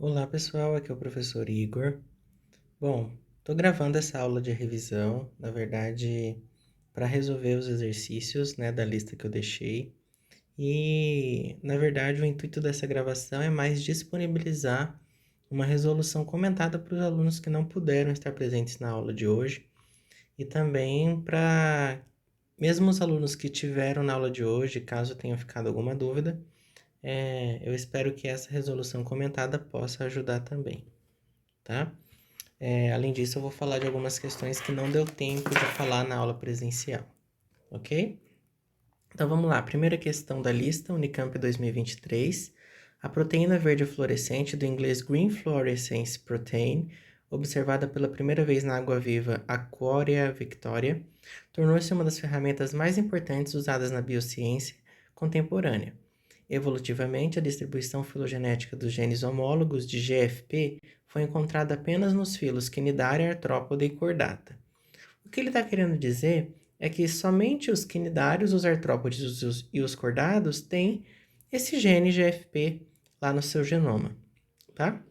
Olá pessoal, aqui é o professor Igor. Bom, estou gravando essa aula de revisão, na verdade, para resolver os exercícios, da lista que eu deixei. E, na verdade, o intuito dessa gravação é mais disponibilizar uma resolução comentada para os alunos que não puderam estar presentes na aula de hoje. E também para, mesmo os alunos que tiveram na aula de hoje, caso tenham ficado alguma dúvida, eu espero que essa resolução comentada possa ajudar também, tá? Além disso, eu vou falar de algumas questões que não deu tempo de falar na aula presencial, ok? Então vamos lá, primeira questão da lista, Unicamp 2023. A proteína verde fluorescente, do inglês Green Fluorescence Protein, observada pela primeira vez na água-viva Aquaria Victoria, tornou-se uma das ferramentas mais importantes usadas na biociência contemporânea. Evolutivamente, a distribuição filogenética dos genes homólogos de GFP foi encontrada apenas nos filos Cnidaria, Arthropoda e Chordata. O que ele está querendo dizer é que somente os quinidários, os artrópodes e os cordados têm esse gene GFP lá no seu genoma, tá?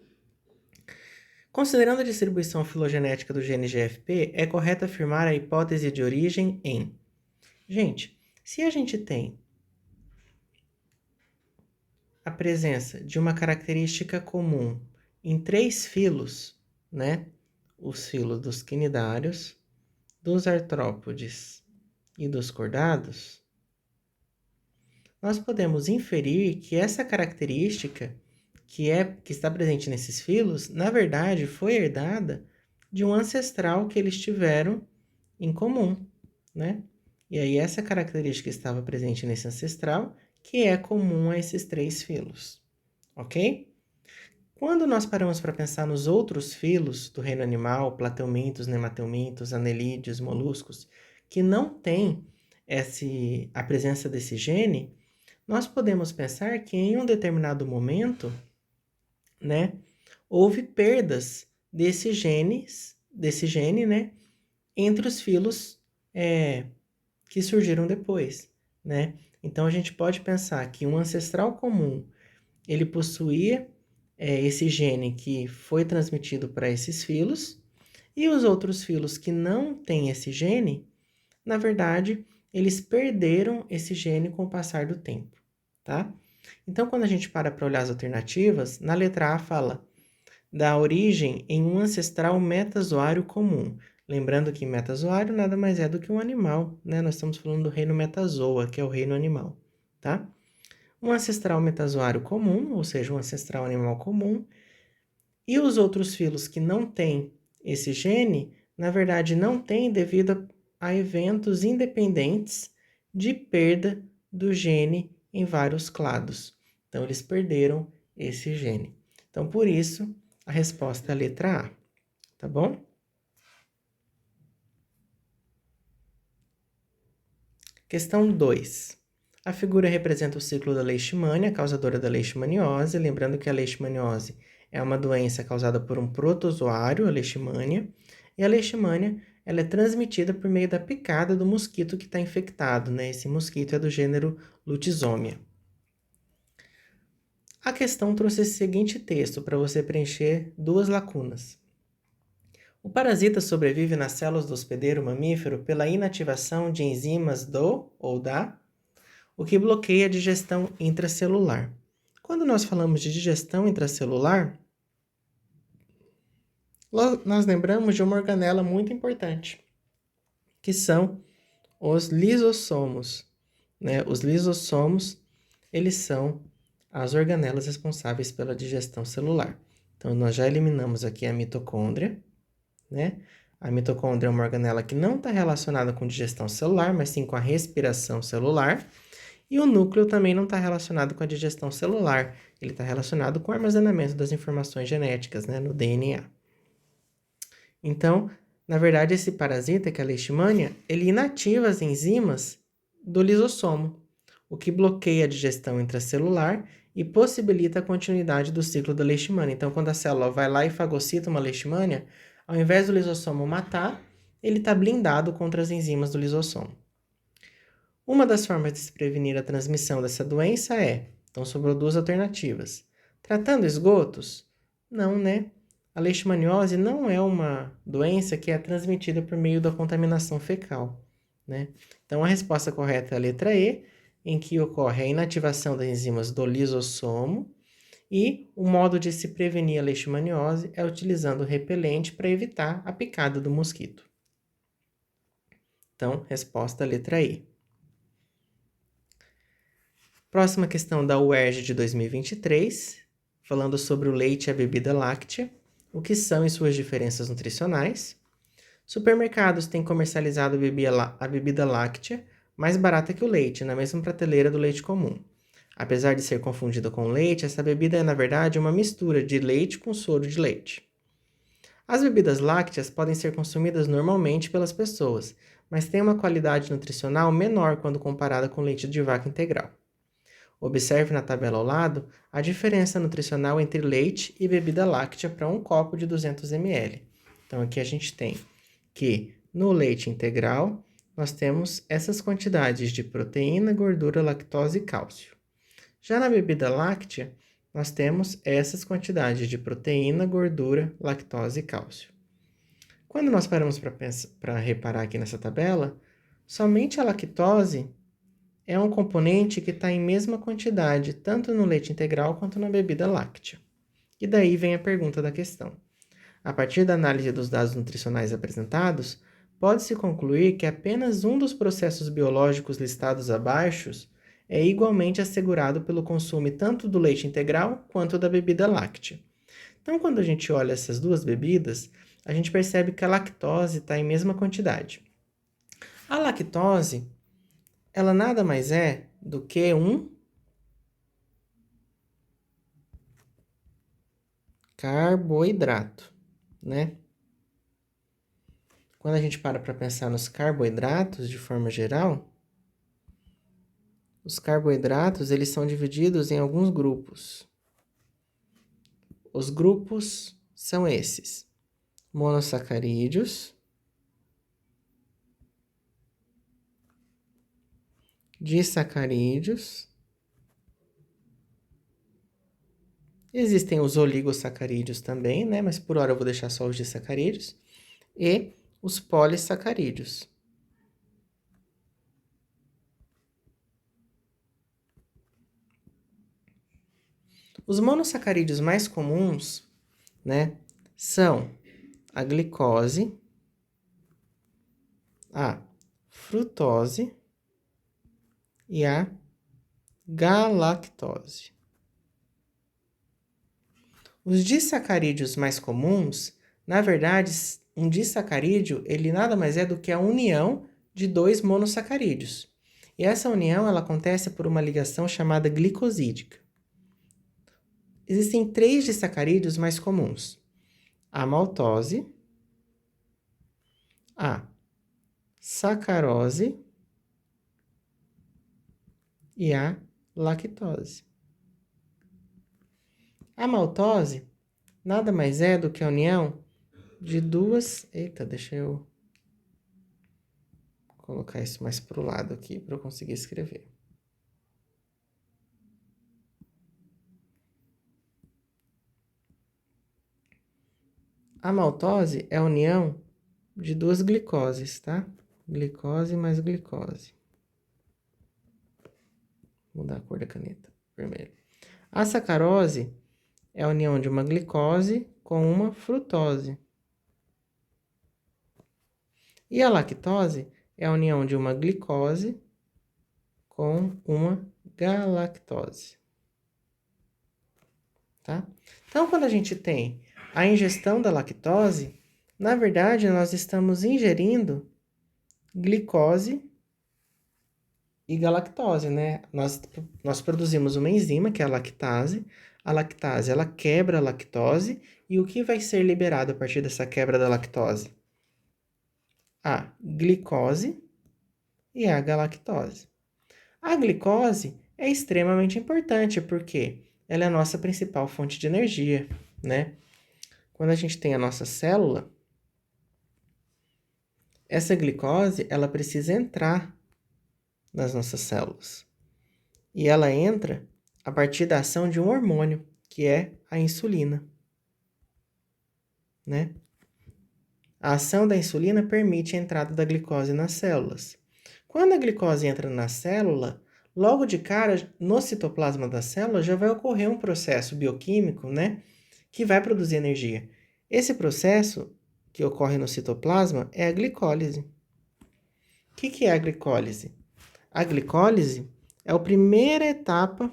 Considerando a distribuição filogenética do gene GFP, é correto afirmar a hipótese de origem em... Gente, se a gente tem a presença de uma característica comum em 3 filos, os filos dos quinidários, dos artrópodes e dos cordados, nós podemos inferir que essa característica que está presente nesses filos, na verdade, foi herdada de um ancestral que eles tiveram em comum, E aí essa característica estava presente nesse ancestral, que é comum a esses 3 filos, ok? Quando nós paramos para pensar nos outros filos do reino animal, plateumintos, nemateumintos, anelídeos, moluscos, que não têm a presença desse gene, nós podemos pensar que em um determinado momento, houve perdas desse gene, entre os filos que surgiram depois, Então a gente pode pensar que um ancestral comum, ele possuía esse gene que foi transmitido para esses filos, e os outros filos que não têm esse gene, na verdade, eles perderam esse gene com o passar do tempo, tá? Então, quando a gente para olhar as alternativas, na letra A fala da origem em um ancestral metazoário comum. Lembrando que metazoário nada mais é do que um animal, Nós estamos falando do reino metazoa, que é o reino animal, tá? Um ancestral metazoário comum, ou seja, um ancestral animal comum, e os outros filos que não têm esse gene, na verdade não têm devido a eventos independentes de perda do gene em vários clados. Então, eles perderam esse gene. Então, por isso, a resposta é a letra A, tá bom? Questão 2. A figura representa o ciclo da leishmania, causadora da leishmaniose. Lembrando que a leishmaniose é uma doença causada por um protozoário, a leishmania, e a leishmania ela é transmitida por meio da picada do mosquito que está infectado, Esse mosquito é do gênero Lutisomia. A questão trouxe esse seguinte texto para você preencher 2 lacunas. O parasita sobrevive nas células do hospedeiro mamífero pela inativação de enzimas do ou da, o que bloqueia a digestão intracelular. Quando nós falamos de digestão intracelular, nós lembramos de uma organela muito importante, que são os lisossomos. Os lisossomos, eles são as organelas responsáveis pela digestão celular. Então, nós já eliminamos aqui a mitocôndria, A mitocôndria é uma organela que não está relacionada com digestão celular, mas sim com a respiração celular. E o núcleo também não está relacionado com a digestão celular, ele está relacionado com o armazenamento das informações genéticas, no DNA. Então, na verdade, esse parasita, que é a leishmania, ele inativa as enzimas do lisossomo, o que bloqueia a digestão intracelular e possibilita a continuidade do ciclo da leishmania. Então, quando a célula vai lá e fagocita uma leishmania, ao invés do lisossomo matar, ele está blindado contra as enzimas do lisossomo. Uma das formas de se prevenir a transmissão dessa doença então sobrou 2 alternativas. Tratando esgotos? Não, né? A leishmaniose não é uma doença que é transmitida por meio da contaminação fecal, né? Então, a resposta correta é a letra E, em que ocorre a inativação das enzimas do lisossomo e o modo de se prevenir a leishmaniose é utilizando repelente para evitar a picada do mosquito. Então, resposta letra E. Próxima questão da UERJ de 2023, falando sobre o leite e a bebida láctea, o que são e suas diferenças nutricionais. Supermercados têm comercializado a bebida láctea mais barata que o leite, na mesma prateleira do leite comum. Apesar de ser confundida com leite, essa bebida é, na verdade, uma mistura de leite com soro de leite. As bebidas lácteas podem ser consumidas normalmente pelas pessoas, mas têm uma qualidade nutricional menor quando comparada com leite de vaca integral. Observe na tabela ao lado a diferença nutricional entre leite e bebida láctea para um copo de 200 ml. Então, aqui a gente tem que no leite integral nós temos essas quantidades de proteína, gordura, lactose e cálcio. Já na bebida láctea, nós temos essas quantidades de proteína, gordura, lactose e cálcio. Quando nós paramos para reparar aqui nessa tabela, somente a lactose é um componente que está em mesma quantidade, tanto no leite integral quanto na bebida láctea. E daí vem a pergunta da questão. A partir da análise dos dados nutricionais apresentados, pode-se concluir que apenas um dos processos biológicos listados abaixo é igualmente assegurado pelo consumo tanto do leite integral quanto da bebida láctea. Então, quando a gente olha essas duas bebidas, a gente percebe que a lactose está em mesma quantidade. A lactose, ela nada mais é do que um carboidrato, né? Quando a gente para pensar nos carboidratos de forma geral, os carboidratos eles são divididos em alguns grupos. Os grupos são esses: monossacarídeos, disacarídeos, existem os oligosacarídeos também, né? Mas por hora eu vou deixar só os disacarídeos, e os polissacarídeos. Os monossacarídeos mais comuns, né, são a glicose, a frutose e a galactose. Os disacarídeos mais comuns, na verdade, um disacarídeo, ele nada mais é do que a união de dois monossacarídeos. E essa união, ela acontece por uma ligação chamada glicosídica. Existem 3 disacarídeos mais comuns: a maltose, a sacarose e a lactose. A maltose nada mais é do que a união de duas... Eita, deixa eu colocar isso mais para o lado aqui para eu conseguir escrever. A maltose é a união de duas glicoses, tá? Glicose mais glicose. Vou mudar a cor da caneta, vermelho. A sacarose é a união de uma glicose com uma frutose. E a lactose é a união de uma glicose com uma galactose. Tá? Então, quando a gente tem a ingestão da lactose, na verdade, nós estamos ingerindo glicose e galactose, né? Nós produzimos uma enzima, que é a lactase. A lactase, ela quebra a lactose. E o que vai ser liberado a partir dessa quebra da lactose? A glicose e a galactose. A glicose é extremamente importante, porque ela é a nossa principal fonte de energia, né? Quando a gente tem a nossa célula, essa glicose, ela precisa entrar nas nossas células. E ela entra a partir da ação de um hormônio, que é a insulina. né? A ação da insulina permite a entrada da glicose nas células. Quando a glicose entra na célula, logo de cara, no citoplasma da célula, já vai ocorrer um processo bioquímico, né, que vai produzir energia. Esse processo que ocorre no citoplasma é a glicólise. O que é a glicólise? A glicólise é a primeira etapa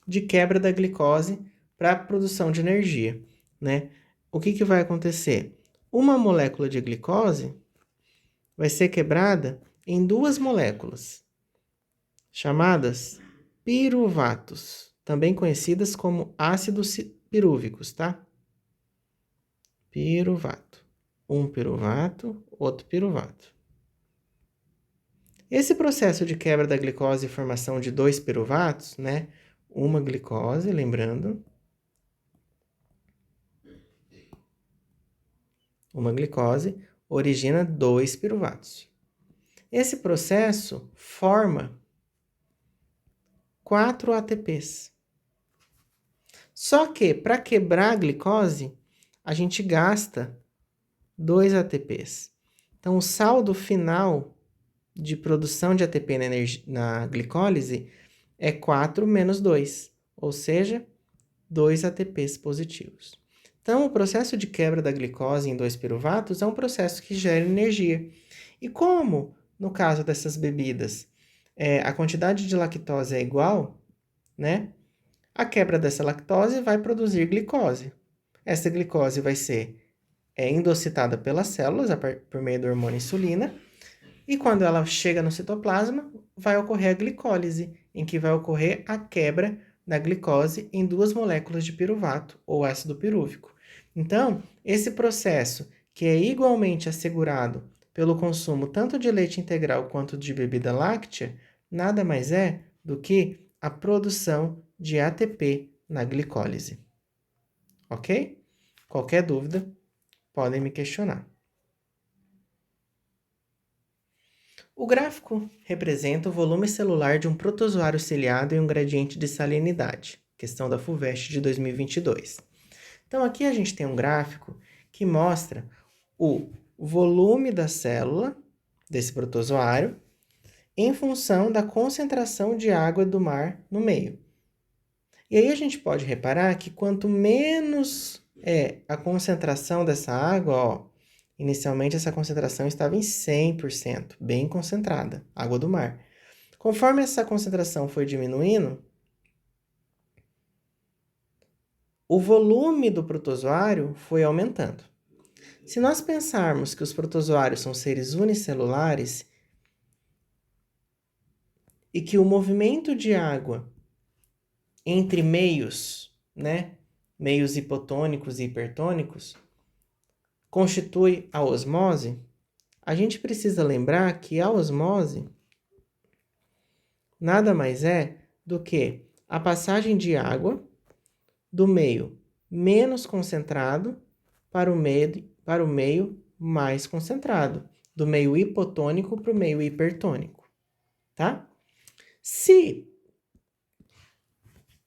de quebra da glicose para a produção de energia, né? O que vai acontecer? Uma molécula de glicose vai ser quebrada em duas moléculas, chamadas piruvatos, também conhecidas como ácidos pirúvicos, tá? Piruvato. Um piruvato, outro piruvato. Esse processo de quebra da glicose e formação de dois piruvatos, né? Uma glicose, lembrando. Uma glicose origina dois piruvatos. Esse processo forma 4 ATPs. Só que, para quebrar a glicose, a gente gasta 2 ATPs. Então, o saldo final de produção de ATP na glicólise é 4 menos 2, ou seja, 2 ATPs positivos. Então, o processo de quebra da glicose em dois piruvatos é um processo que gera energia. E como, no caso dessas bebidas, a quantidade de lactose é igual, né? A quebra dessa lactose vai produzir glicose. Essa glicose vai ser endocitada pelas células por meio do hormônio insulina. E quando ela chega no citoplasma, vai ocorrer a glicólise, em que vai ocorrer a quebra da glicose em duas moléculas de piruvato, ou ácido pirúvico. Então, esse processo, que é igualmente assegurado pelo consumo tanto de leite integral quanto de bebida láctea, nada mais é do que a produção de ATP na glicólise. Ok? Qualquer dúvida, podem me questionar. O gráfico representa o volume celular de um protozoário ciliado em um gradiente de salinidade, questão da FUVEST de 2022. Então, aqui a gente tem um gráfico que mostra o volume da célula desse protozoário em função da concentração de água do mar no meio. E aí a gente pode reparar que quanto menos é a concentração dessa água, ó, inicialmente essa concentração estava em 100%, bem concentrada, água do mar. Conforme essa concentração foi diminuindo, o volume do protozoário foi aumentando. Se nós pensarmos que os protozoários são seres unicelulares e que o movimento de água entre meios, né, meios hipotônicos e hipertônicos, constitui a osmose, a gente precisa lembrar que a osmose nada mais é do que a passagem de água do meio menos concentrado para o meio mais concentrado, do meio hipotônico para o meio hipertônico, tá? Se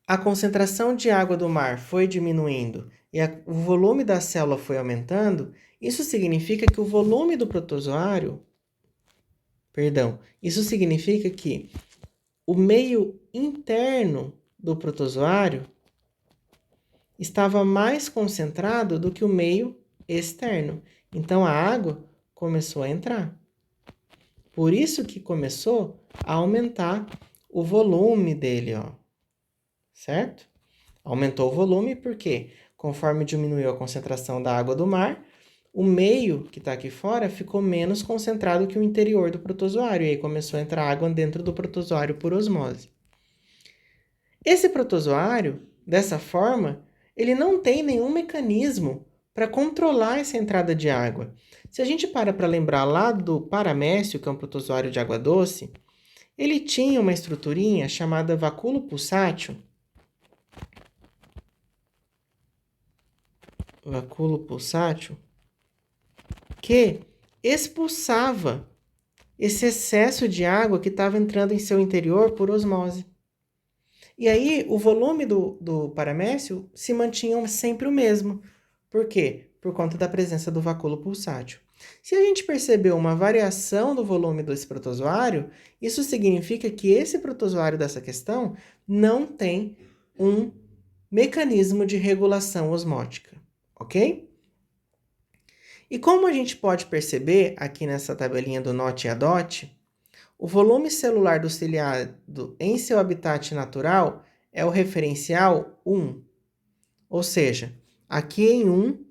a concentração de água do mar foi diminuindo e o volume da célula foi aumentando, isso significa que o volume do protozoário, isso significa que o meio interno do protozoário estava mais concentrado do que o meio externo. Então a água começou a entrar. Por isso que começou a aumentar o volume dele, ó. Certo? Aumentou o volume porque, conforme diminuiu a concentração da água do mar, o meio que está aqui fora ficou menos concentrado que o interior do protozoário. E aí começou a entrar água dentro do protozoário por osmose. Esse protozoário, dessa forma, ele não tem nenhum mecanismo para controlar essa entrada de água. Se a gente para lembrar lá do paramécio, que é um protozoário de água doce, ele tinha uma estruturinha chamada vacúolo pulsátil. Vacúolo pulsátil, que expulsava esse excesso de água que estava entrando em seu interior por osmose. E aí, o volume do paramécio se mantinha sempre o mesmo. Por quê? Por conta da presença do vacúolo pulsátil. Se a gente percebeu uma variação do volume desse protozoário, isso significa que esse protozoário dessa questão não tem um mecanismo de regulação osmótica, ok? E como a gente pode perceber aqui nessa tabelinha do NOT e ADOT, o volume celular do ciliado em seu habitat natural é o referencial 1. Ou seja, aqui em 1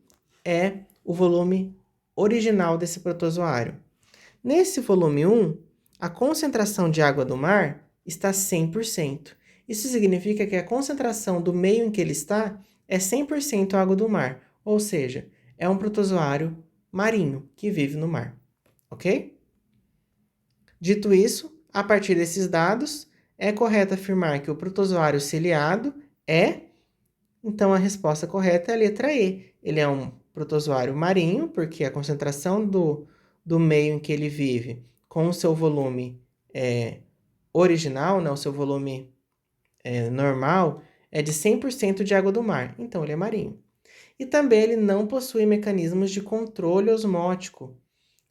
é o volume original desse protozoário. Nesse volume 1, a concentração de água do mar está 100%. Isso significa que a concentração do meio em que ele está é 100% água do mar, ou seja, é um protozoário marinho que vive no mar, ok? Dito isso, a partir desses dados, é correto afirmar que o protozoário ciliado então a resposta correta é a letra E. Ele é um protozoário marinho, porque a concentração do meio em que ele vive com o seu volume original, né, o seu volume normal, é de 100% de água do mar. Então ele é marinho. E também ele não possui mecanismos de controle osmótico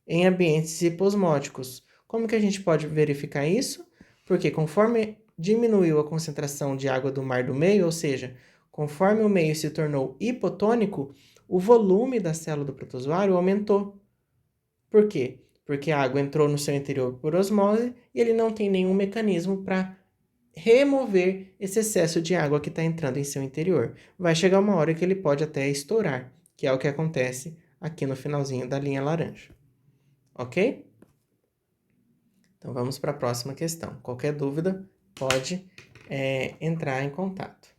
em ambientes hiposmóticos. Como que a gente pode verificar isso? Porque conforme diminuiu a concentração de água do mar do meio, ou seja, conforme o meio se tornou hipotônico, o volume da célula do protozoário aumentou. Por quê? Porque a água entrou no seu interior por osmose e ele não tem nenhum mecanismo para remover esse excesso de água que está entrando em seu interior. Vai chegar uma hora que ele pode até estourar, que é o que acontece aqui no finalzinho da linha laranja. Ok? Então vamos para a próxima questão. Qualquer dúvida pode entrar em contato.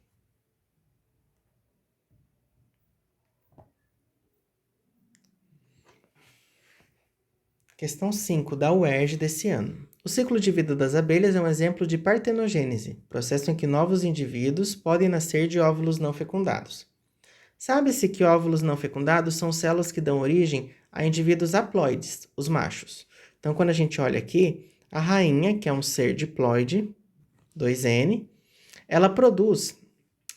Questão 5 da UERJ desse ano. O ciclo de vida das abelhas é um exemplo de partenogênese, processo em que novos indivíduos podem nascer de óvulos não fecundados. Sabe-se que óvulos não fecundados são células que dão origem a indivíduos haploides, os machos. Então, quando a gente olha aqui, a rainha, que é um ser diploide, 2N, ela produz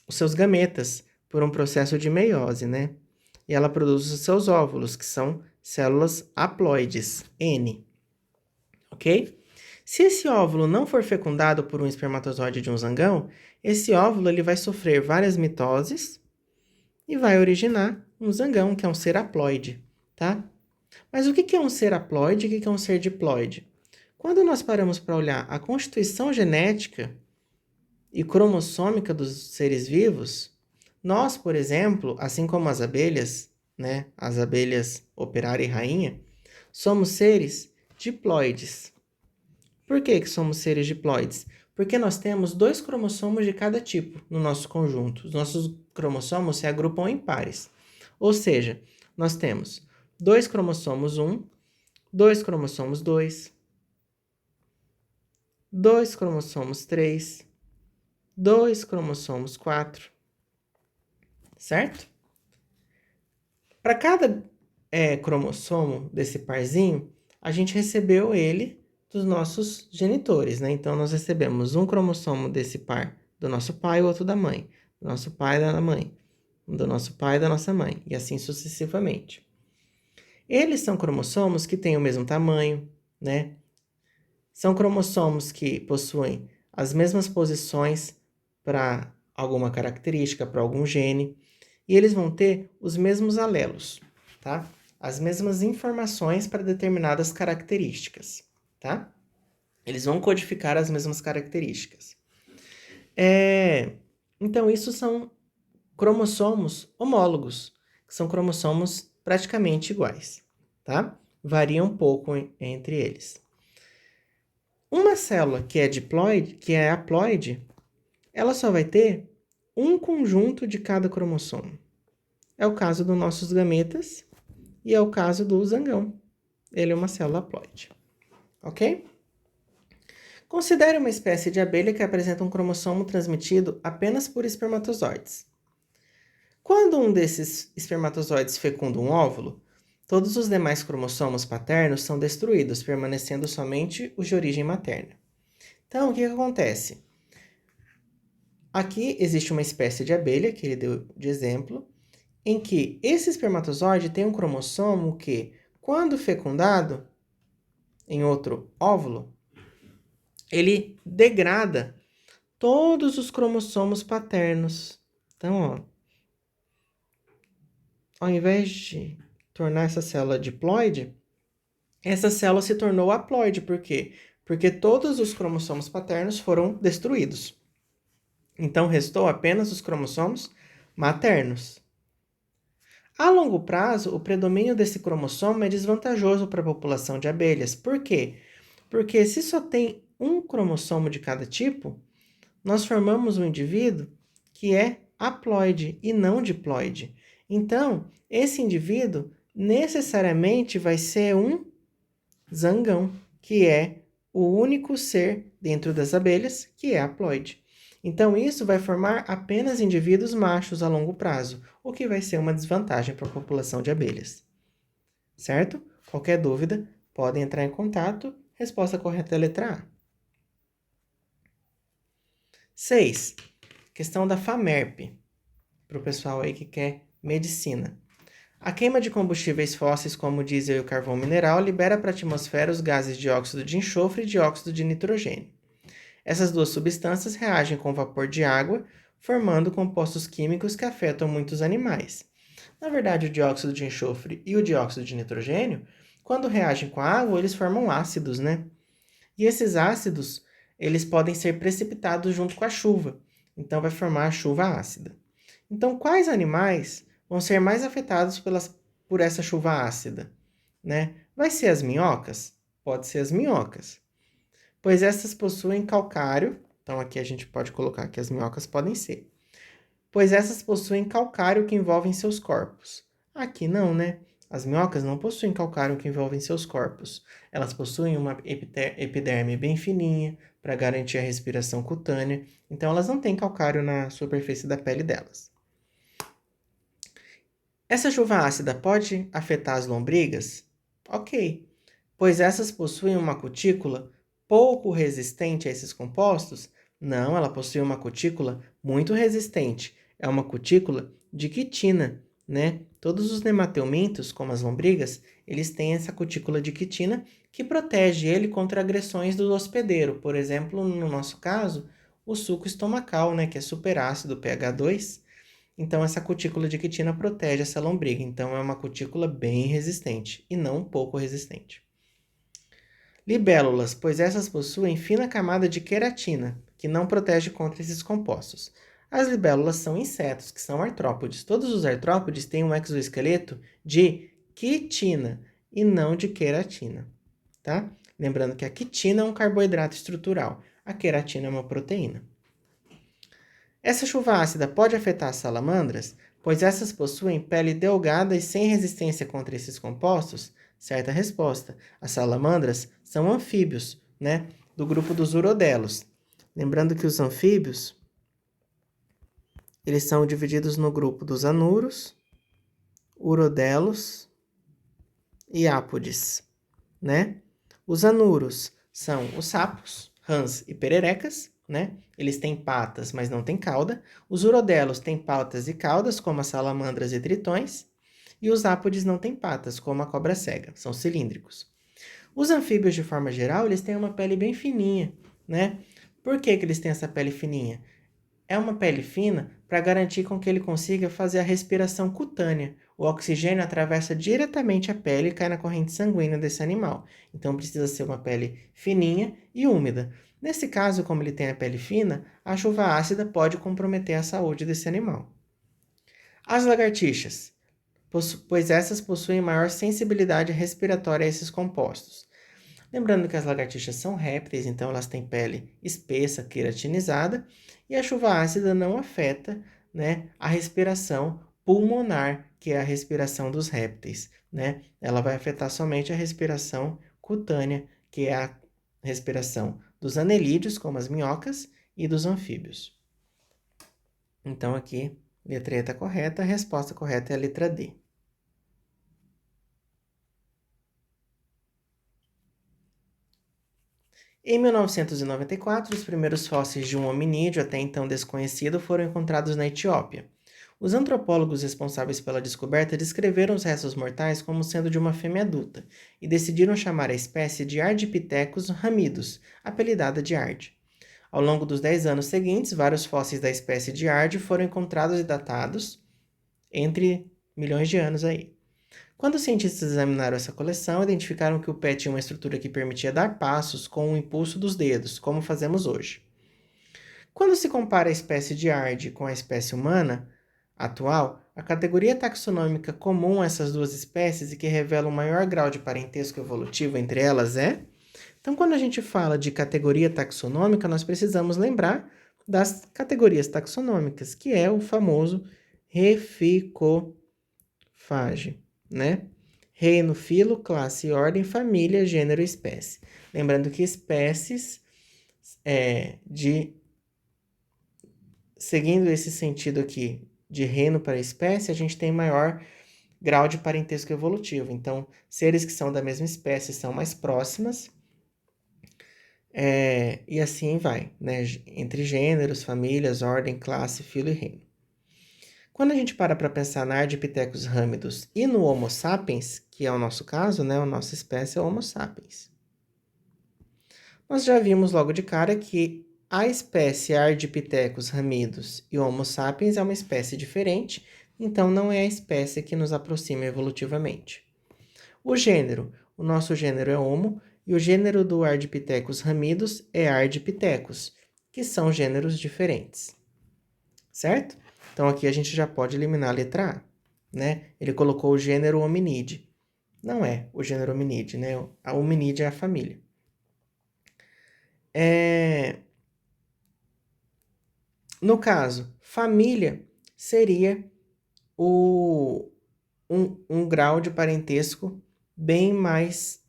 os seus gametas por um processo de meiose, né? E ela produz os seus óvulos, que são células haploides, N, ok? Se esse óvulo não for fecundado por um espermatozoide de um zangão, esse óvulo ele vai sofrer várias mitoses e vai originar um zangão, que é um ser haploide, tá? Mas o que é um ser haploide e o que é um ser diploide? Quando nós paramos para olhar a constituição genética e cromossômica dos seres vivos, nós, por exemplo, assim como as abelhas, né, as abelhas operária e rainha, somos seres diploides. Por que somos seres diploides? Porque nós temos 2 cromossomos de cada tipo no nosso conjunto. Os nossos cromossomos se agrupam em pares. Ou seja, nós temos 2 cromossomos 1, 2 cromossomos 2, 2 cromossomos 3, 2 cromossomos 4, certo? Para cada cromossomo desse parzinho, a gente recebeu ele dos nossos genitores, né? Então, nós recebemos um cromossomo desse par do nosso pai e o outro da mãe, do nosso pai e da mãe, do nosso pai e da nossa mãe, e assim sucessivamente. Eles são cromossomos que têm o mesmo tamanho, né? São cromossomos que possuem as mesmas posições para alguma característica, para algum gene, e eles vão ter os mesmos alelos, tá? As mesmas informações para determinadas características, tá? Eles vão codificar as mesmas características. Então, isso são cromossomos homólogos, que são cromossomos praticamente iguais, tá? Varia um pouco entre eles. Uma célula que é diploide, que é haploide, ela só vai ter um conjunto de cada cromossomo. É o caso dos nossos gametas e é o caso do zangão. Ele é uma célula haploide, ok? Considere uma espécie de abelha que apresenta um cromossomo transmitido apenas por espermatozoides. Quando um desses espermatozoides fecunda um óvulo, todos os demais cromossomos paternos são destruídos, permanecendo somente os de origem materna. Então, o que acontece? Aqui existe uma espécie de abelha, que ele deu de exemplo, em que esse espermatozoide tem um cromossomo que, quando fecundado em outro óvulo, ele degrada todos os cromossomos paternos. Então, ao invés de tornar essa célula diploide, essa célula se tornou haploide. Por quê? Porque todos os cromossomos paternos foram destruídos. Então, restou apenas os cromossomos maternos. A longo prazo, o predomínio desse cromossomo é desvantajoso para a população de abelhas. Por quê? Porque se só tem um cromossomo de cada tipo, nós formamos um indivíduo que é haploide e não diploide. Então, esse indivíduo necessariamente vai ser um zangão, que é o único ser dentro das abelhas que é haploide. Então, isso vai formar apenas indivíduos machos a longo prazo, o que vai ser uma desvantagem para a população de abelhas. Certo? Qualquer dúvida, podem entrar em contato. Resposta correta é a letra A. 6. Questão da FAMERP, para o pessoal aí que quer medicina. A queima de combustíveis fósseis como o diesel e o carvão mineral libera para a atmosfera os gases dióxido de enxofre e dióxido de nitrogênio. Essas duas substâncias reagem com o vapor de água, formando compostos químicos que afetam muitos animais. Na verdade, o dióxido de enxofre e o dióxido de nitrogênio, quando reagem com a água, eles formam ácidos, né? E esses ácidos, eles podem ser precipitados junto com a chuva. Então, vai formar a chuva ácida. Então, quais animais vão ser mais afetados por essa chuva ácida? Né? Vai ser as minhocas? Pode ser as minhocas. Pois essas possuem calcário. Então, aqui a gente pode colocar que as minhocas podem ser. Pois essas possuem calcário que envolve seus corpos. Aqui não, né? As minhocas não possuem calcário que envolve seus corpos. Elas possuem uma epiderme bem fininha para garantir a respiração cutânea. Então, elas não têm calcário na superfície da pele delas. Essa chuva ácida pode afetar as lombrigas? Ok, pois essas possuem uma cutícula pouco resistente a esses compostos? Não, ela possui uma cutícula muito resistente. É uma cutícula de quitina, né? Todos os nemateumintos, como as lombrigas, eles têm essa cutícula de quitina que protege ele contra agressões do hospedeiro. Por exemplo, no nosso caso, o suco estomacal, né, que é super ácido, pH 2. Então, essa cutícula de quitina protege essa lombriga. Então, é uma cutícula bem resistente e não pouco resistente. Libélulas, pois essas possuem fina camada de queratina, que não protege contra esses compostos. As libélulas são insetos, que são artrópodes. Todos os artrópodes têm um exoesqueleto de quitina e não de queratina, tá? Lembrando que a quitina é um carboidrato estrutural, a queratina é uma proteína. Essa chuva ácida pode afetar as salamandras, pois essas possuem pele delgada e sem resistência contra esses compostos? Certa resposta. As salamandras são anfíbios, né? Do grupo dos urodelos. Lembrando que os anfíbios, eles são divididos no grupo dos anuros, urodelos e ápodes, né? Os anuros são os sapos, rãs e pererecas, né? Eles têm patas, mas não têm cauda. Os urodelos têm patas e caudas, como as salamandras e tritões. E os ápodes não têm patas, como a cobra cega, são cilíndricos. Os anfíbios, de forma geral, eles têm uma pele bem fininha, né? Por que eles têm essa pele fininha? É uma pele fina para garantir com que ele consiga fazer a respiração cutânea. O oxigênio atravessa diretamente a pele e cai na corrente sanguínea desse animal. Então precisa ser uma pele fininha e úmida. Nesse caso, como ele tem a pele fina, a chuva ácida pode comprometer a saúde desse animal. As lagartixas, pois essas possuem maior sensibilidade respiratória a esses compostos. Lembrando que as lagartixas são répteis, então elas têm pele espessa, queratinizada, e a chuva ácida não afeta, né, a respiração pulmonar, que é a respiração dos répteis, né? Ela vai afetar somente a respiração cutânea, que é a respiração dos anelídeos, como as minhocas, e dos anfíbios. Então aqui, letra E está correta, a resposta correta é a letra D. Em 1994, os primeiros fósseis de um hominídeo, até então desconhecido, foram encontrados na Etiópia. Os antropólogos responsáveis pela descoberta descreveram os restos mortais como sendo de uma fêmea adulta e decidiram chamar a espécie de Ardipithecus ramidus, apelidada de Ard. Ao longo dos 10 anos seguintes, vários fósseis da espécie de Ard foram encontrados e datados entre milhões de anos aí. Quando os cientistas examinaram essa coleção, identificaram que o pé tinha uma estrutura que permitia dar passos com o impulso dos dedos, como fazemos hoje. Quando se compara a espécie de Ard com a espécie humana atual, a categoria taxonômica comum a essas duas espécies e que revela um maior grau de parentesco evolutivo entre elas é... Então, quando a gente fala de categoria taxonômica, nós precisamos lembrar das categorias taxonômicas, que é o famoso reficofage, né? Reino, filo, classe, ordem, família, gênero, espécie. Lembrando que espécies seguindo esse sentido aqui de reino para espécie, a gente tem maior grau de parentesco evolutivo. Então, seres que são da mesma espécie são mais próximas, e assim vai, né? Entre gêneros, famílias, ordem, classe, filo e reino. Quando a gente para pensar na Ardipithecus ramidus e no Homo sapiens, que é o nosso caso, né? A nossa espécie é o Homo sapiens. Nós já vimos logo de cara que a espécie Ardipithecus ramidus e Homo sapiens é uma espécie diferente, então não é a espécie que nos aproxima evolutivamente. O nosso gênero é Homo, e o gênero do Ardipithecus ramidus é Ardipithecus, que são gêneros diferentes. Certo? Então aqui a gente já pode eliminar a letra A, né? Ele colocou o gênero hominide. Não é o gênero hominide, né? A hominide é a família. No caso, família seria um grau de parentesco bem mais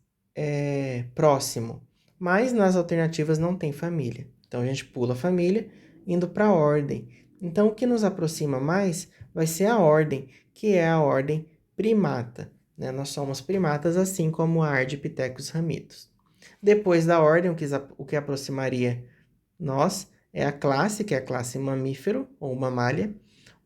próximo. Mas nas alternativas não tem família. Então a gente pula a família, indo para a ordem. Então o que nos aproxima mais vai ser a ordem, que é a ordem primata, né? Nós somos primatas, assim como a Ardipithecus ramidus. Depois da ordem, o que aproximaria nós é a classe, que é a classe mamífero ou mamália,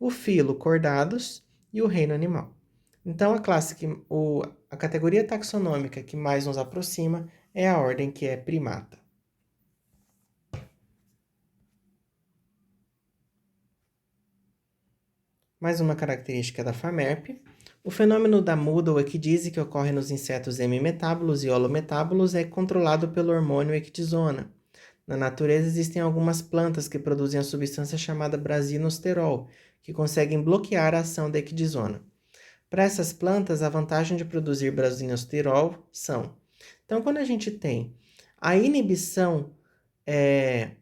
o filo, cordados, e o reino animal. Então, a categoria taxonômica que mais nos aproxima é a ordem, que é primata. Mais uma característica da FAMERP. O fenômeno da muda ou equidise que ocorre nos insetos hemimetábulos e holometábulos é controlado pelo hormônio equidisona. Na natureza existem algumas plantas que produzem a substância chamada brasinosterol, que conseguem bloquear a ação da equidisona. Para essas plantas, a vantagem de produzir brasinosterol são... Então, quando a gente tem a inibição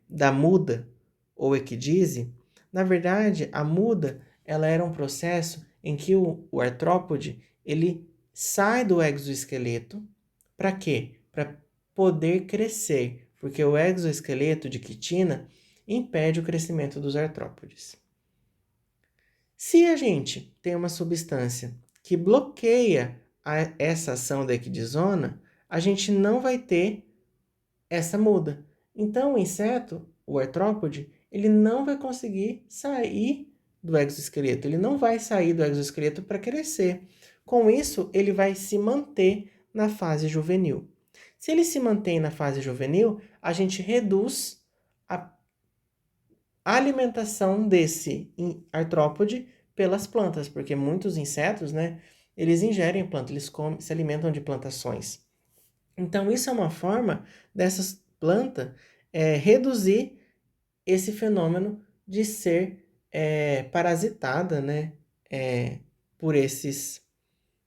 da muda ou equidise, na verdade, a muda ela era um processo em que o artrópode ele sai do exoesqueleto para quê? Para poder crescer, porque o exoesqueleto de quitina impede o crescimento dos artrópodes. Se a gente tem uma substância que bloqueia essa ação da equidisona, a gente não vai ter essa muda. Então, o inseto, o artrópode, ele não vai conseguir sair do exoesqueleto, ele não vai sair do exoesqueleto para crescer. Com isso, ele vai se manter na fase juvenil. Se ele se mantém na fase juvenil, a gente reduz a alimentação desse artrópode pelas plantas, porque muitos insetos, né, eles ingerem planta, eles se alimentam de plantações. Então, isso é uma forma dessas plantas reduzir esse fenômeno de ser parasitada, né, por esses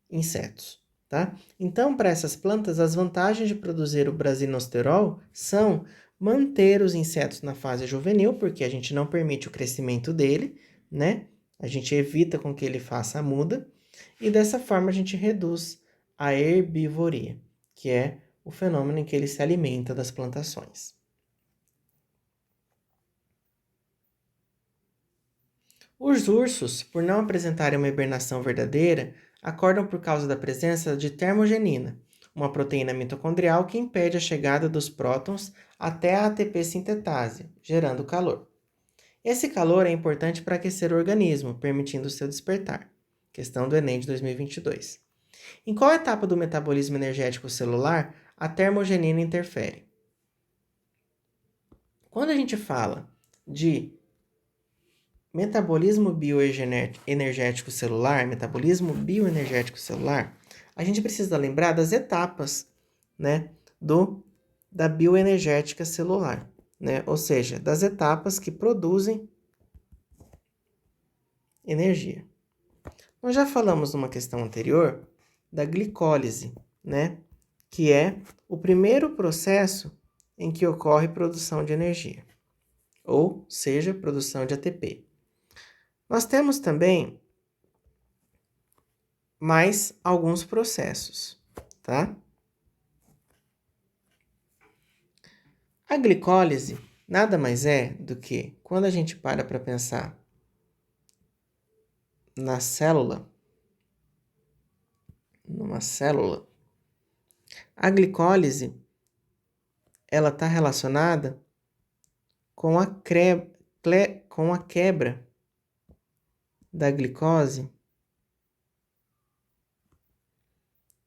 insetos, tá? Então, para essas plantas, as vantagens de produzir o brasinosterol são manter os insetos na fase juvenil, porque a gente não permite o crescimento dele, né? A gente evita com que ele faça a muda, e dessa forma a gente reduz a herbivoria, que é o fenômeno em que ele se alimenta das plantações. Os ursos, por não apresentarem uma hibernação verdadeira, acordam por causa da presença de termogenina, uma proteína mitocondrial que impede a chegada dos prótons até a ATP sintetase, gerando calor. Esse calor é importante para aquecer o organismo, permitindo o seu despertar. Questão do Enem de 2022. Em qual etapa do metabolismo energético celular a termogenina interfere? Quando a gente fala de metabolismo bioenergético celular, a gente precisa lembrar das etapas, né, da bioenergética celular, né? Ou seja, das etapas que produzem energia. Nós já falamos numa questão anterior da glicólise, né, que é o primeiro processo em que ocorre produção de energia, ou seja, produção de ATP. Nós temos também mais alguns processos, tá? A glicólise nada mais é do que, quando a gente para pensar na célula, numa célula, a glicólise ela está relacionada com a quebra da glicose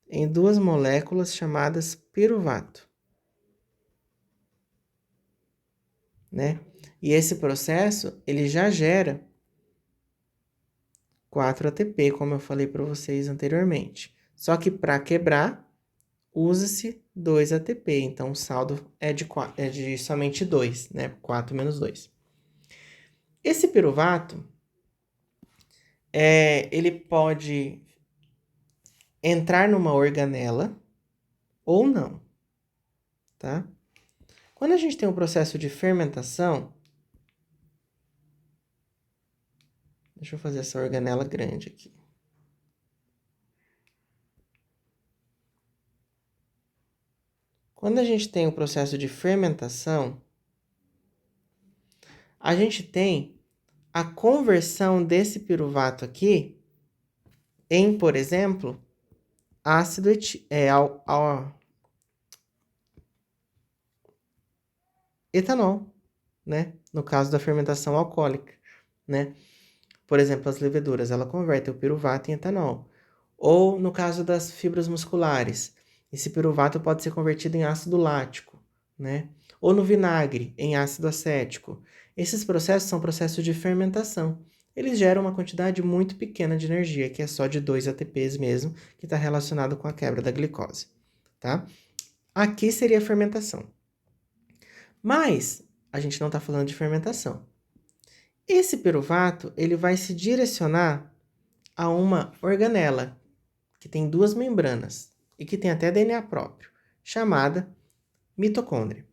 em duas moléculas chamadas piruvato, né? E esse processo, ele já gera 4 ATP, como eu falei para vocês anteriormente. Só que para quebrar, usa-se 2 ATP, então o saldo é de somente 2, né? 4 menos 2. Esse piruvato, ele pode entrar numa organela ou não, tá? Quando a gente tem um processo de fermentação, deixa eu fazer essa organela grande aqui. Quando a gente tem o processo de fermentação, a gente tem a conversão desse piruvato aqui em, por exemplo, ácido etanol, né? No caso da fermentação alcoólica, né? Por exemplo, as leveduras, ela converte o piruvato em etanol. Ou no caso das fibras musculares, esse piruvato pode ser convertido em ácido lático, né? Ou no vinagre, em ácido acético. Esses processos são processos de fermentação. Eles geram uma quantidade muito pequena de energia, que é só de 2 ATPs mesmo, que está relacionado com a quebra da glicose, tá? Aqui seria a fermentação. Mas a gente não está falando de fermentação. Esse piruvato, ele vai se direcionar a uma organela, que tem 2 membranas e que tem até DNA próprio, chamada mitocôndria.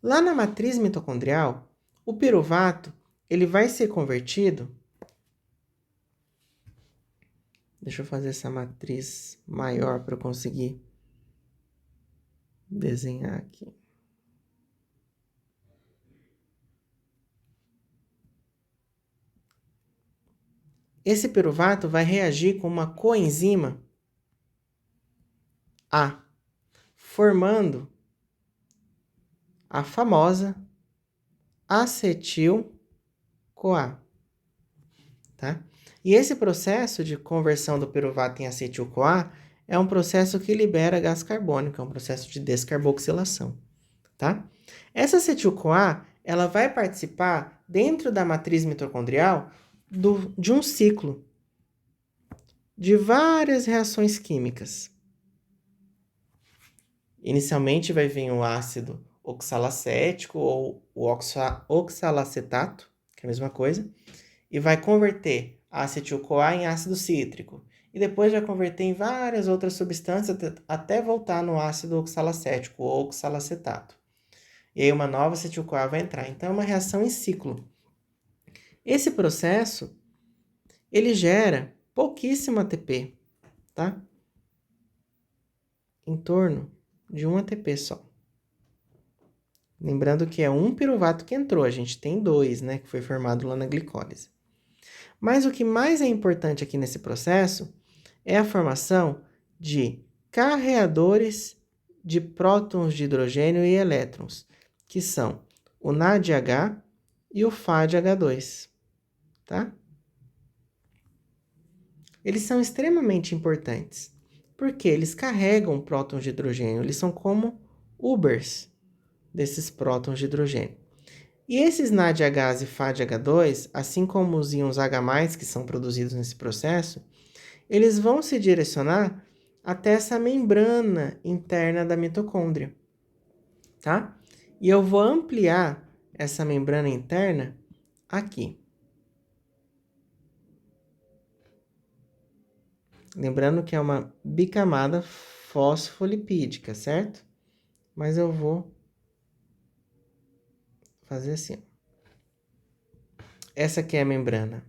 Lá na matriz mitocondrial, o piruvato, ele vai ser convertido. Deixa eu fazer essa matriz maior para eu conseguir desenhar aqui. Esse piruvato vai reagir com uma coenzima A, formando a famosa acetil-CoA, tá? E esse processo de conversão do piruvato em acetil-CoA é um processo que libera gás carbônico, é um processo de descarboxilação, tá? Essa acetil-CoA, ela vai participar dentro da matriz mitocondrial de um ciclo de várias reações químicas. Inicialmente vai vir o ácido oxalacético ou o oxalacetato, que é a mesma coisa, e vai converter a acetil-CoA em ácido cítrico. E depois vai converter em várias outras substâncias até voltar no ácido oxalacético ou oxalacetato. E aí uma nova acetil-CoA vai entrar. Então é uma reação em ciclo. Esse processo, ele gera pouquíssimo ATP, tá? Em torno de 1 ATP só. Lembrando que é um piruvato que entrou, a gente tem 2, né, que foi formado lá na glicólise. Mas o que mais é importante aqui nesse processo é a formação de carreadores de prótons de hidrogênio e elétrons, que são o NADH e o FADH2, tá? Eles são extremamente importantes, porque eles carregam prótons de hidrogênio, eles são como Ubers desses prótons de hidrogênio. E esses NADH e FADH2, assim como os íons H+, que são produzidos nesse processo, eles vão se direcionar até essa membrana interna da mitocôndria, tá? E eu vou ampliar essa membrana interna aqui. Lembrando que é uma bicamada fosfolipídica, certo? Mas eu vou fazer assim. Essa aqui é a membrana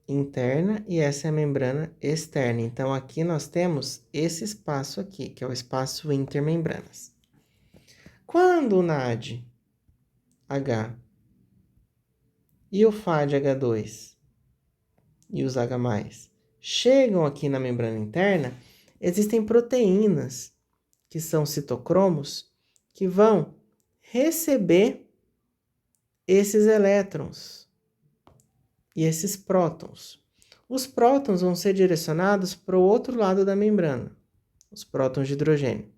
interna e essa é a membrana externa. Então, aqui nós temos esse espaço aqui, que é o espaço intermembranas. Quando o NADH e o FADH2 e os H+, chegam aqui na membrana interna, existem proteínas, que são citocromos, que vão receber esses elétrons e esses prótons. Os prótons vão ser direcionados para o outro lado da membrana, os prótons de hidrogênio.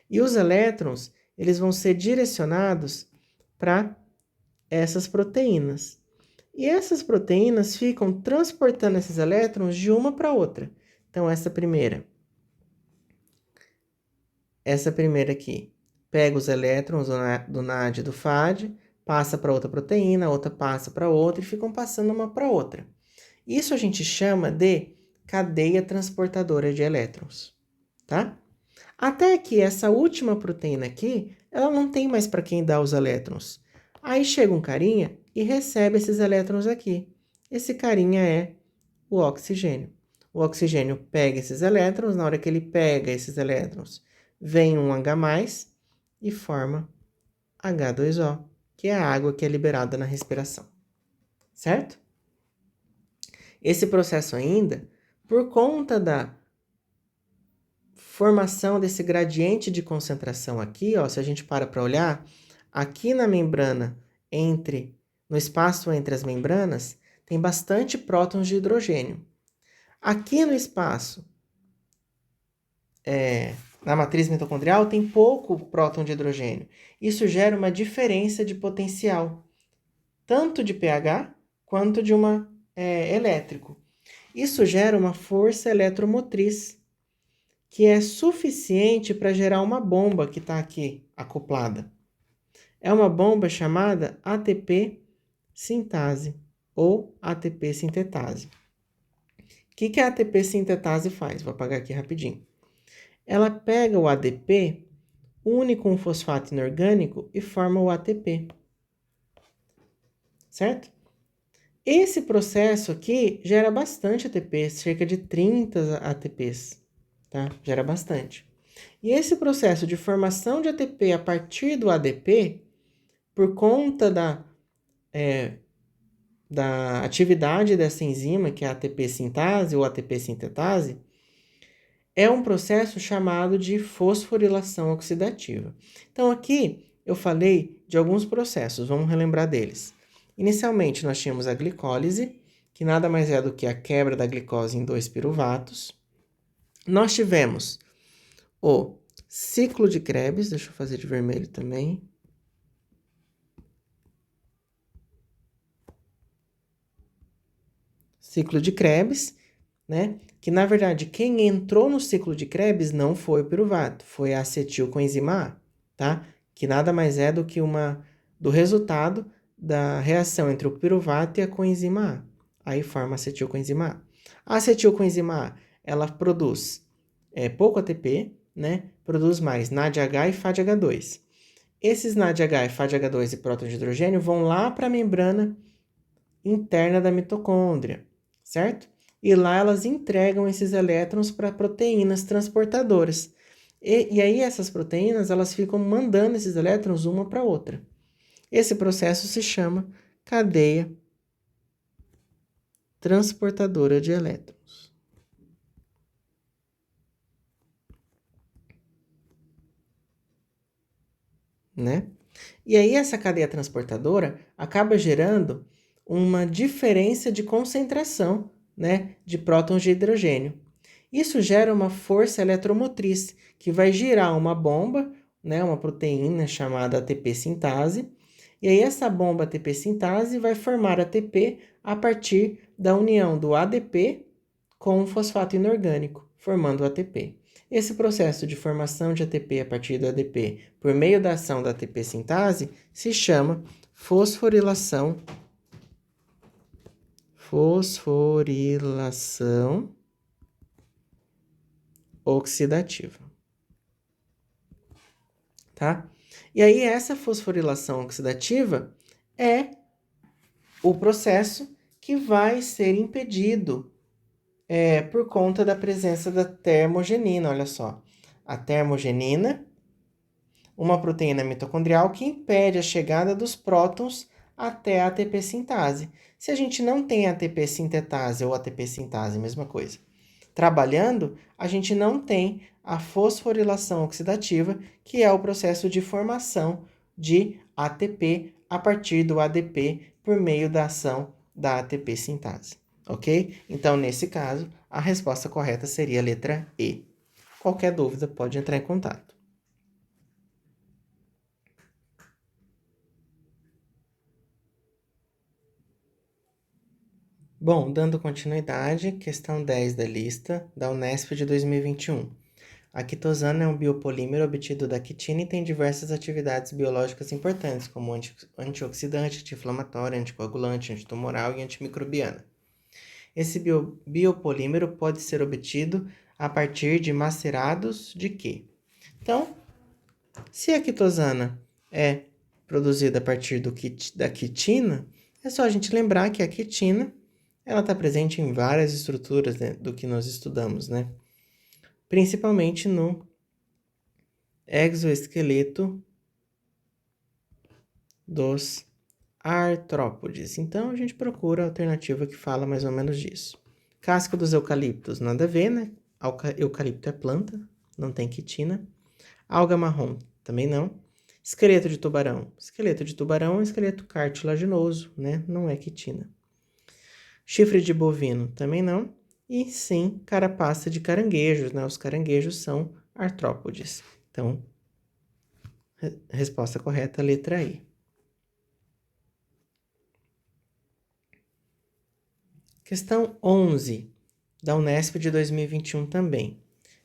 E os elétrons, eles vão ser direcionados para essas proteínas. E essas proteínas ficam transportando esses elétrons de uma para outra. Então, essa primeira aqui, pega os elétrons do NAD e do FAD, passa para outra proteína, a outra passa para outra e ficam passando uma para outra. Isso a gente chama de cadeia transportadora de elétrons, tá? Até que essa última proteína aqui, ela não tem mais para quem dar os elétrons. Aí chega um carinha e recebe esses elétrons aqui. Esse carinha é o oxigênio. O oxigênio pega esses elétrons, na hora que ele pega esses elétrons, vem um H+, e forma H2O, que é a água que é liberada na respiração. Certo? Esse processo ainda, por conta da formação desse gradiente de concentração aqui, ó, se a gente para olhar, aqui na membrana, no espaço entre as membranas, tem bastante prótons de hidrogênio. Aqui no espaço, na matriz mitocondrial, tem pouco próton de hidrogênio. Isso gera uma diferença de potencial, tanto de pH quanto de elétrico. Isso gera uma força eletromotriz, que é suficiente para gerar uma bomba que está aqui acoplada. É uma bomba chamada ATP sintase ou ATP sintetase. O que a ATP sintetase faz? Vou apagar aqui rapidinho. Ela pega o ADP, une com o fosfato inorgânico e forma o ATP. Certo? Esse processo aqui gera bastante ATP, cerca de 30 ATPs, tá? Gera bastante. E esse processo de formação de ATP a partir do ADP, por conta da atividade dessa enzima, que é a ATP sintase ou ATP sintetase, é um processo chamado de fosforilação oxidativa. Então, aqui eu falei de alguns processos, vamos relembrar deles. Inicialmente, nós tínhamos a glicólise, que nada mais é do que a quebra da glicose em 2 piruvatos. Nós tivemos o ciclo de Krebs, deixa eu fazer de vermelho também. Ciclo de Krebs, né? Que na verdade quem entrou no ciclo de Krebs não foi o piruvato, foi a acetilcoenzima A, tá? Que nada mais é do que do resultado da reação entre o piruvato e a coenzima A. Aí forma a acetilcoenzima A. A acetilcoenzima A, ela produz pouco ATP, né? Produz mais NADH e FADH2. Esses NADH e FADH2 e prótons de hidrogênio vão lá para a membrana interna da mitocôndria, certo? E lá elas entregam esses elétrons para proteínas transportadoras. E aí essas proteínas elas ficam mandando esses elétrons uma para outra. Esse processo se chama cadeia transportadora de elétrons. né? E aí essa cadeia transportadora acaba gerando uma diferença de concentração, né, de prótons de hidrogênio. Isso gera uma força eletromotriz que vai girar uma bomba, né, uma proteína chamada ATP sintase, e aí essa bomba ATP sintase vai formar ATP a partir da união do ADP com o fosfato inorgânico, formando o ATP. Esse processo de formação de ATP a partir do ADP por meio da ação da ATP sintase se chama fosforilação oxidativa, tá? E aí essa fosforilação oxidativa é o processo que vai ser impedido por conta da presença da termogenina, olha só. A termogenina, uma proteína mitocondrial que impede a chegada dos prótons até a ATP sintase. Se a gente não tem ATP sintetase ou ATP sintase, mesma coisa, trabalhando, a gente não tem a fosforilação oxidativa, que é o processo de formação de ATP a partir do ADP por meio da ação da ATP sintase, ok? Então, nesse caso, a resposta correta seria a letra E. Qualquer dúvida pode entrar em contato. Bom, dando continuidade, questão 10 da lista da Unesp de 2021. A quitosana é um biopolímero obtido da quitina e tem diversas atividades biológicas importantes, como antioxidante, anti-inflamatório, anticoagulante, antitumoral e antimicrobiana. Esse biopolímero pode ser obtido a partir de macerados de quê? Então, se a quitosana é produzida a partir da quitina, é só a gente lembrar que a quitina ela está presente em várias estruturas, né, do que nós estudamos, né? Principalmente no exoesqueleto dos artrópodes. Então, a gente procura a alternativa que fala mais ou menos disso. Casca dos eucaliptos, nada a ver, né? Eucalipto é planta, não tem quitina. Alga marrom, também não. Esqueleto de tubarão. Esqueleto de tubarão é um esqueleto cartilaginoso, né? Não é quitina. Chifre de bovino, também não. E sim, carapaça de caranguejos, né? Os caranguejos são artrópodes. Então, resposta correta, letra I. Questão 11, da Unesp de 2021 também.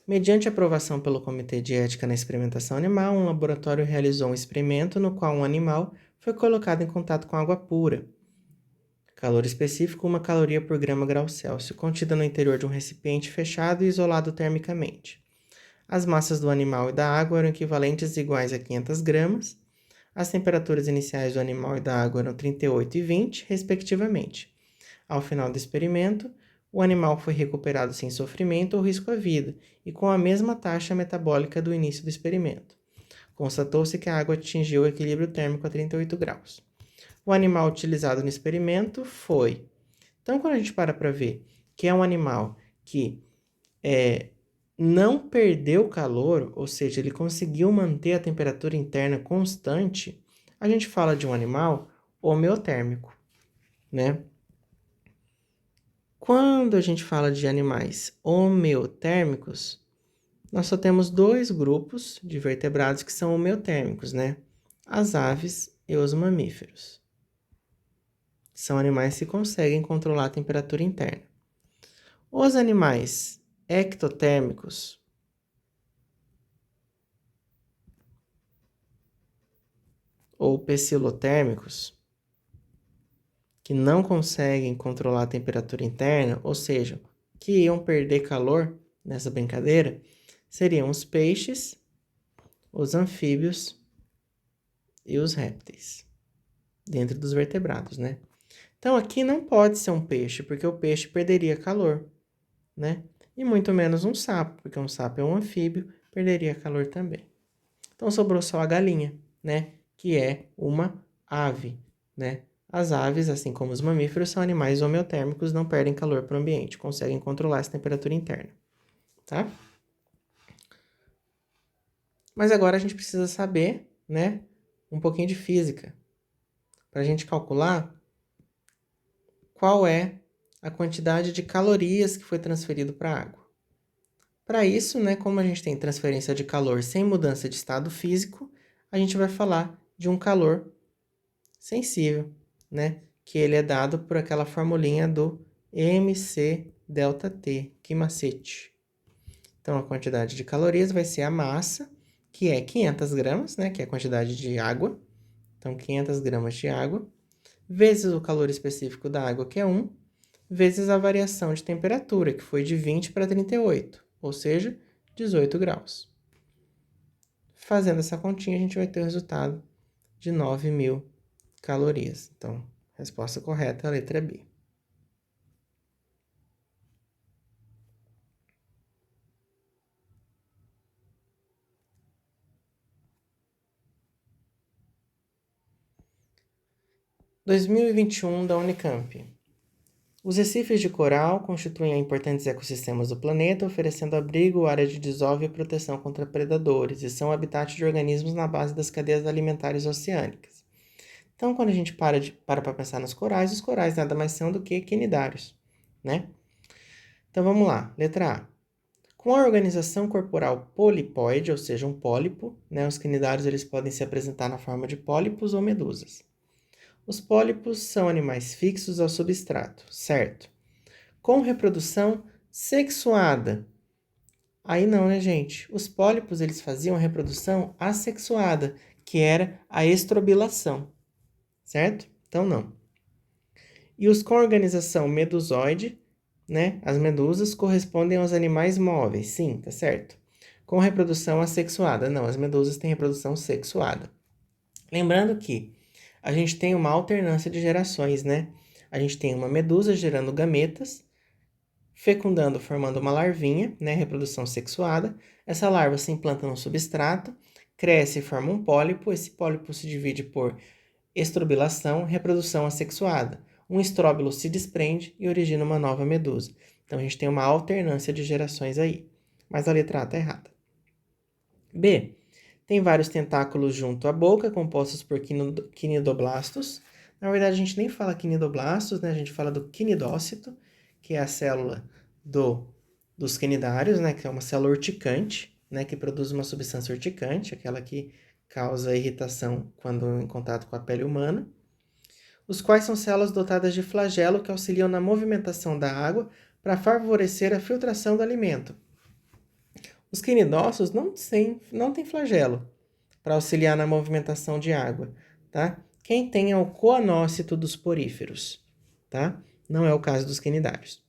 Mediante aprovação pelo Comitê de Ética na Experimentação Animal, um laboratório realizou um experimento no qual um animal foi colocado em contato com água pura. Calor específico, 1 caloria por grama grau Celsius, contida no interior de um recipiente fechado e isolado termicamente. As massas do animal e da água eram equivalentes e iguais a 500 gramas. As temperaturas iniciais do animal e da água eram 38 e 20, respectivamente. Ao final do experimento, o animal foi recuperado sem sofrimento ou risco à vida e com a mesma taxa metabólica do início do experimento. Constatou-se que a água atingiu o equilíbrio térmico a 38 graus. O animal utilizado no experimento foi... Então, quando a gente para ver que é um animal que não perdeu calor, ou seja, ele conseguiu manter a temperatura interna constante, a gente fala de um animal homeotérmico, né? Quando a gente fala de animais homeotérmicos, nós só temos dois grupos de vertebrados que são homeotérmicos, né? As aves e os mamíferos. São animais que conseguem controlar a temperatura interna. Os animais ectotérmicos ou pecilotérmicos, que não conseguem controlar a temperatura interna, ou seja, que iam perder calor nessa brincadeira, seriam os peixes, os anfíbios e os répteis, dentro dos vertebrados, né? Então aqui não pode ser um peixe, porque o peixe perderia calor, né? E muito menos um sapo, porque um sapo é um anfíbio, perderia calor também. Então sobrou só a galinha, né? Que é uma ave, né? As aves, assim como os mamíferos, são animais homeotérmicos, não perdem calor para o ambiente, conseguem controlar essa temperatura interna, tá? Mas agora a gente precisa saber, né? um pouquinho de física, para a gente calcular qual é a quantidade de calorias que foi transferido para a água. Para isso, né, como a gente tem transferência de calor sem mudança de estado físico, a gente vai falar de um calor sensível, né, que ele é dado por aquela formulinha do mc ΔT, que macete. Então, a quantidade de calorias vai ser a massa, que é 500 gramas, né, que é a quantidade de água. Então, 500 gramas de água, vezes o calor específico da água, que é 1, vezes a variação de temperatura, que foi de 20 para 38, ou seja, 18 graus. Fazendo essa continha, a gente vai ter o resultado de 9.000 calorias. Então, a resposta correta é a letra B. – 2021 da Unicamp. Os recifes de coral constituem importantes ecossistemas do planeta, oferecendo abrigo, área de desove e proteção contra predadores, e são habitats de organismos na base das cadeias alimentares oceânicas. Então, quando a gente para pensar nos corais, os corais nada mais são do que quinidários, né? Então, vamos lá. Letra A. Com a organização corporal polipoide, ou seja, um pólipo, né, os quinidários eles podem se apresentar na forma de pólipos ou medusas. Os pólipos são animais fixos ao substrato, certo? Com reprodução sexuada. Aí não, né, gente? Os pólipos eles faziam a reprodução assexuada, que era a estrobilação, certo? Então, não. E os com organização medusoide, né? As medusas correspondem aos animais móveis, sim, tá certo. Com reprodução assexuada, não, as medusas têm reprodução sexuada. Lembrando que a gente tem uma alternância de gerações, né? A gente tem uma medusa gerando gametas, fecundando, formando uma larvinha, né? Reprodução sexuada. Essa larva se implanta no substrato, cresce e forma um pólipo. Esse pólipo se divide por estrobilação, reprodução assexuada. Um estróbilo se desprende e origina uma nova medusa. Então, a gente tem uma alternância de gerações aí. Mas a letra A está errada. B. Tem vários tentáculos junto à boca, compostos por quinidoblastos. Na verdade, a gente nem fala quinidoblastos, né? A gente fala do quinidócito, que é a célula dos quinidários, né? Que é uma célula urticante, né? Que produz uma substância urticante, aquela que causa irritação quando em contato com a pele humana. Os quais são células dotadas de flagelo que auxiliam na movimentação da água para favorecer a filtração do alimento. Os quinidócitos não têm flagelo para auxiliar na movimentação de água, tá? Quem tem é o coanócito dos poríferos, tá? Não é o caso dos quinidários.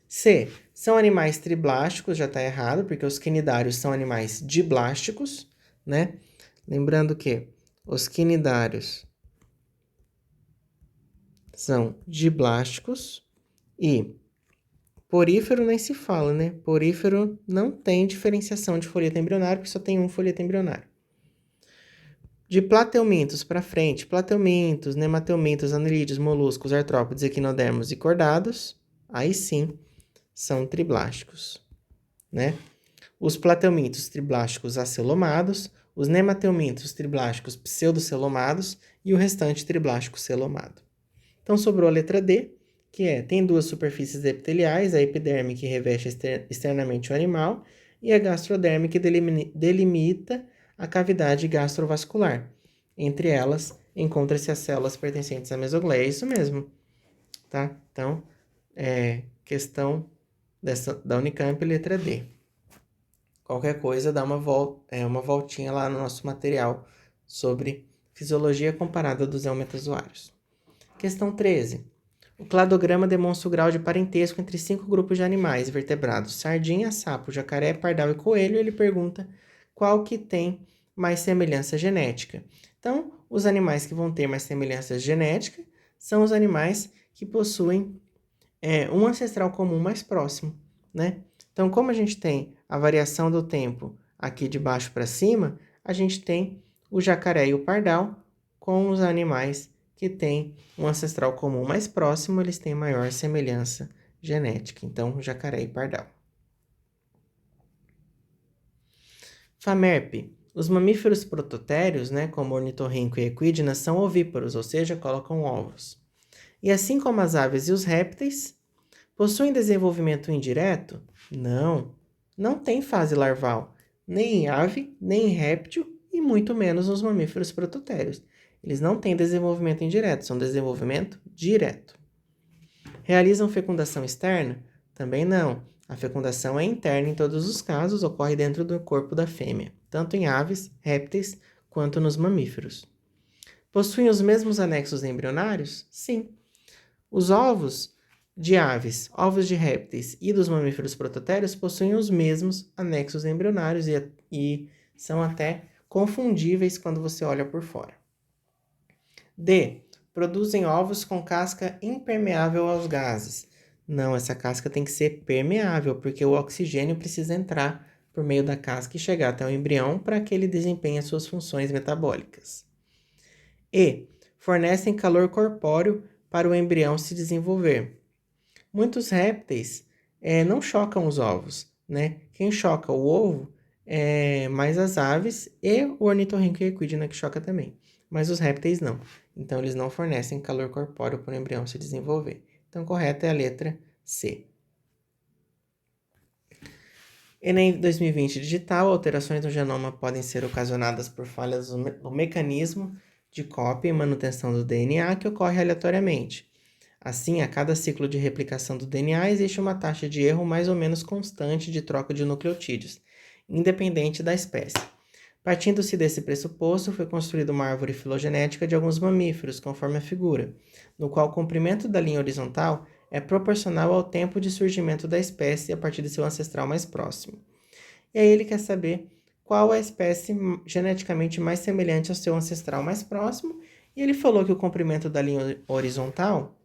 C. São animais triblásticos, já está errado, porque os quinidários são animais diblásticos, né? Lembrando que os quinidários são diblásticos e porífero nem se fala, né? Porífero não tem diferenciação de folheto embrionário, porque só tem um folheto embrionário. De plateumintos para frente, plateumintos, nemateumintos, anelídeos, moluscos, artrópodes, equinodermos e cordados, aí sim são triblásticos, né? Os plateumintos triblásticos acelomados, os nemateumintos triblásticos pseudocelomados e o restante triblástico celomado. Então sobrou a letra D, que tem duas superfícies epiteliais, a epiderme que reveste externamente o animal e a gastroderme que delimita a cavidade gastrovascular. Entre elas, encontra-se as células pertencentes à mesogleia, é isso mesmo, tá? Então, questão da Unicamp, letra D. Qualquer coisa, dá uma voltinha lá no nosso material sobre fisiologia comparada dos eumetazoários. Questão 13. O cladograma demonstra o grau de parentesco entre 5 grupos de animais vertebrados: sardinha, sapo, jacaré, pardal e coelho. Ele pergunta qual que tem mais semelhança genética. Então, os animais que vão ter mais semelhança genética são os animais que possuem um ancestral comum mais próximo, né? Então, como a gente tem a variação do tempo aqui de baixo para cima, a gente tem o jacaré e o pardal com os animais que têm um ancestral comum mais próximo, eles têm maior semelhança genética. Então, jacaré e pardal. FAMERP. Os mamíferos prototérios, né, como o ornitorrinco e a equidna, são ovíparos, ou seja, colocam ovos. E assim como as aves e os répteis, possuem desenvolvimento indireto? Não, não tem fase larval, nem em ave, nem em réptil e muito menos nos mamíferos prototérios. Eles não têm desenvolvimento indireto, são desenvolvimento direto. Realizam fecundação externa? Também não. A fecundação é interna em todos os casos, ocorre dentro do corpo da fêmea, tanto em aves, répteis, quanto nos mamíferos. Possuem os mesmos anexos embrionários? Sim. Os ovos de aves, ovos de répteis e dos mamíferos prototérios possuem os mesmos anexos embrionários e são até confundíveis quando você olha por fora. D. Produzem ovos com casca impermeável aos gases. Não, essa casca tem que ser permeável, porque o oxigênio precisa entrar por meio da casca e chegar até o embrião para que ele desempenhe as suas funções metabólicas. E. Fornecem calor corpóreo para o embrião se desenvolver. Muitos répteis não chocam os ovos, né? Quem choca o ovo é mais as aves e o ornitorrinco e a equidna que choca também. Mas os répteis não. Então, eles não fornecem calor corpóreo para o embrião se desenvolver. Então, correta é a letra C. Enem 2020 digital, alterações no genoma podem ser ocasionadas por falhas no mecanismo de cópia e manutenção do DNA que ocorre aleatoriamente. Assim, a cada ciclo de replicação do DNA existe uma taxa de erro mais ou menos constante de troca de nucleotídeos, independente da espécie. Partindo-se desse pressuposto, foi construída uma árvore filogenética de alguns mamíferos, conforme a figura, no qual o comprimento da linha horizontal é proporcional ao tempo de surgimento da espécie a partir de seu ancestral mais próximo. E aí ele quer saber qual é a espécie geneticamente mais semelhante ao seu ancestral mais próximo, e ele falou que o comprimento da linha horizontal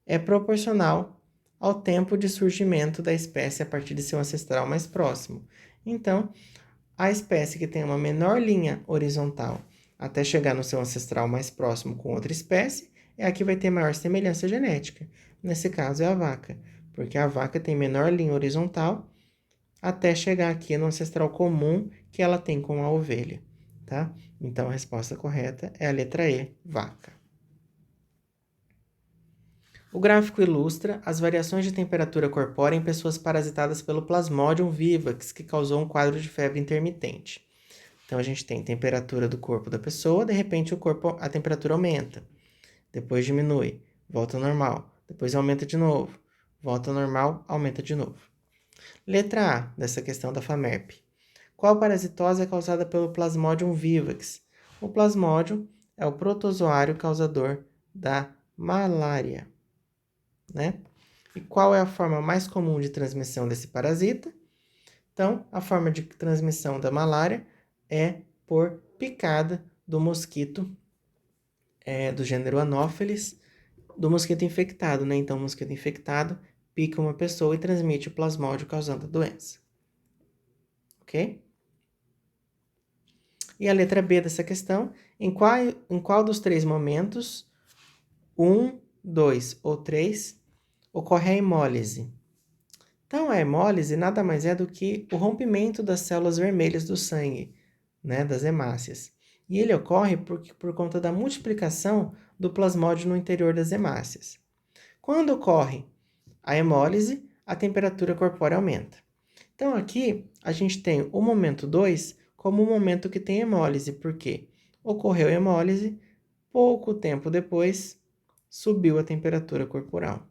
é proporcional ao tempo de surgimento da espécie a partir de seu ancestral mais próximo. Então, a espécie que tem uma menor linha horizontal até chegar no seu ancestral mais próximo com outra espécie é a que vai ter maior semelhança genética. Nesse caso é a vaca, porque a vaca tem menor linha horizontal até chegar aqui no ancestral comum que ela tem com a ovelha, tá? Então a resposta correta é a letra E, vaca. O gráfico ilustra as variações de temperatura corpórea em pessoas parasitadas pelo Plasmodium vivax, que causou um quadro de febre intermitente. Então a gente tem temperatura do corpo da pessoa, de repente a temperatura aumenta, depois diminui, volta ao normal, depois aumenta de novo, volta ao normal, aumenta de novo. Letra A dessa questão da FAMERP. Qual parasitose é causada pelo Plasmodium vivax? O Plasmodium é o protozoário causador da malária, né? E qual é a forma mais comum de transmissão desse parasita? Então, a forma de transmissão da malária é por picada do mosquito do gênero Anopheles, do mosquito infectado, né? Então, o mosquito infectado pica uma pessoa e transmite o plasmódio causando a doença. Ok? E a letra B dessa questão, em qual dos três momentos, 1, 2 ou 3, ocorre a hemólise? Então, a hemólise nada mais é do que o rompimento das células vermelhas do sangue, né, das hemácias. E ele ocorre por conta da multiplicação do plasmódio no interior das hemácias. Quando ocorre a hemólise, a temperatura corpórea aumenta. Então, aqui a gente tem o momento 2 como o momento que tem hemólise, porque ocorreu a hemólise, pouco tempo depois subiu a temperatura corporal,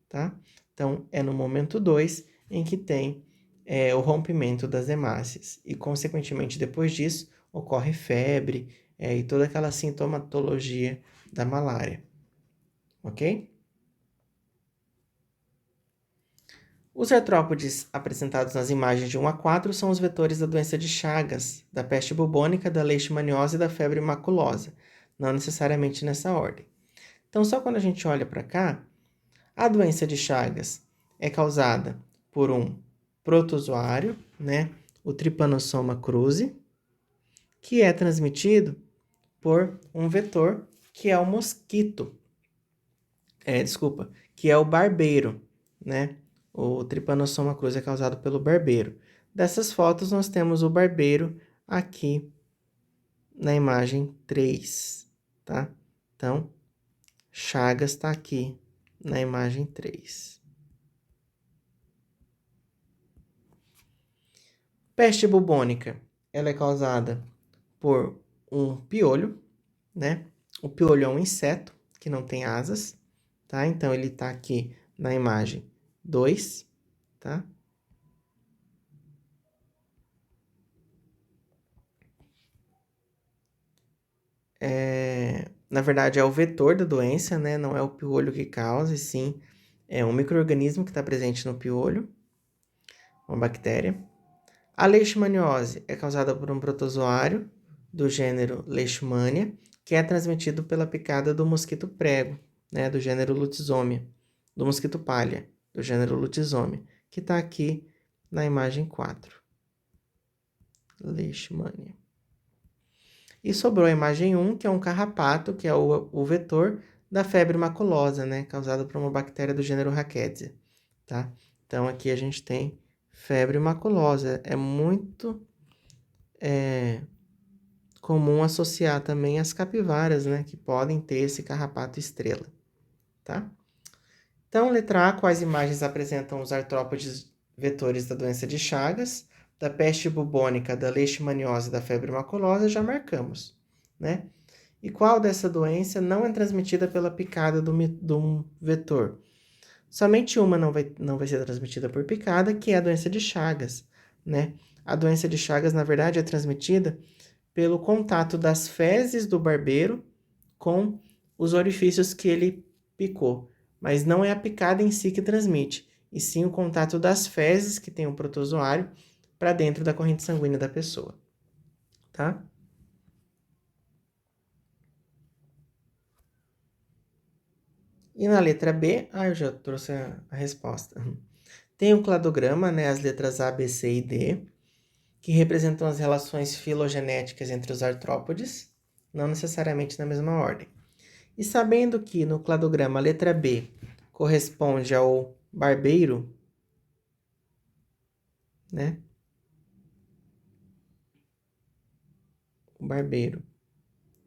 tá? Então, é no momento 2 em que tem o rompimento das hemácias. E, consequentemente, depois disso, ocorre febre e toda aquela sintomatologia da malária. Ok? Os artrópodes apresentados nas imagens de 1 a 4 são os vetores da doença de Chagas, da peste bubônica, da leishmaniose e da febre maculosa, não necessariamente nessa ordem. Então, só quando a gente olha para cá, a doença de Chagas é causada por um protozoário, né, o Trypanosoma cruzi, que é transmitido por um vetor que é o mosquito. Que é o barbeiro, né? O Trypanosoma cruzi é causado pelo barbeiro. Dessas fotos, nós temos o barbeiro aqui na imagem 3, tá? Então, Chagas está aqui na imagem 3. Peste bubônica, ela é causada por um piolho, né? O piolho é um inseto que não tem asas, tá? Então, ele está aqui na imagem 2, tá? Na verdade, é o vetor da doença, né? Não é o piolho que causa, e sim é um micro-organismo que está presente no piolho, uma bactéria. A leishmaniose é causada por um protozoário do gênero Leishmania, que é transmitido pela picada do mosquito prego, né? Do gênero Lutisomia, do mosquito palha, do gênero Lutisomia, que está aqui na imagem 4. Leishmania. E sobrou a imagem 1, que é um carrapato, que é o vetor da febre maculosa, né? Causada por uma bactéria do gênero Rickettsia, tá? Então, aqui a gente tem febre maculosa. É muito comum associar também as capivaras, né? Que podem ter esse carrapato estrela, tá? Então, letra A, quais imagens apresentam os artrópodes vetores da doença de Chagas, da peste bubônica, da leishmaniose e da febre maculosa, já marcamos, né? E qual dessa doença não é transmitida pela picada de um vetor? Somente uma não vai ser transmitida por picada, que é a doença de Chagas, né? A doença de Chagas, na verdade, é transmitida pelo contato das fezes do barbeiro com os orifícios que ele picou. Mas não é a picada em si que transmite, e sim o contato das fezes que tem o protozoário para dentro da corrente sanguínea da pessoa, tá? E na letra B, eu já trouxe a resposta. Tem o cladograma, né, as letras A, B, C e D, que representam as relações filogenéticas entre os artrópodes, não necessariamente na mesma ordem. E sabendo que no cladograma a letra B corresponde ao barbeiro, né? O barbeiro,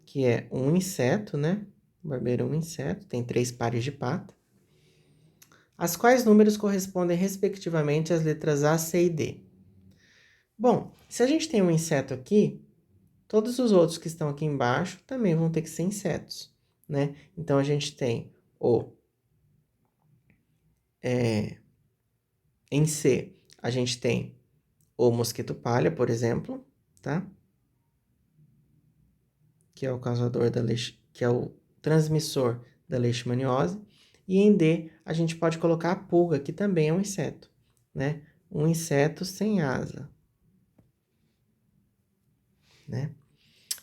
que é um inseto, né? O barbeiro é um inseto, tem 3 pares de pata. As quais números correspondem respectivamente às letras A, C e D? Bom, se a gente tem um inseto aqui, todos os outros que estão aqui embaixo também vão ter que ser insetos, né? Então, a gente tem em C, a gente tem o mosquito palha, por exemplo, tá? Que é o causador que é o transmissor da leishmaniose. E em D, a gente pode colocar a pulga, que também é um inseto, né? Um inseto sem asa, né?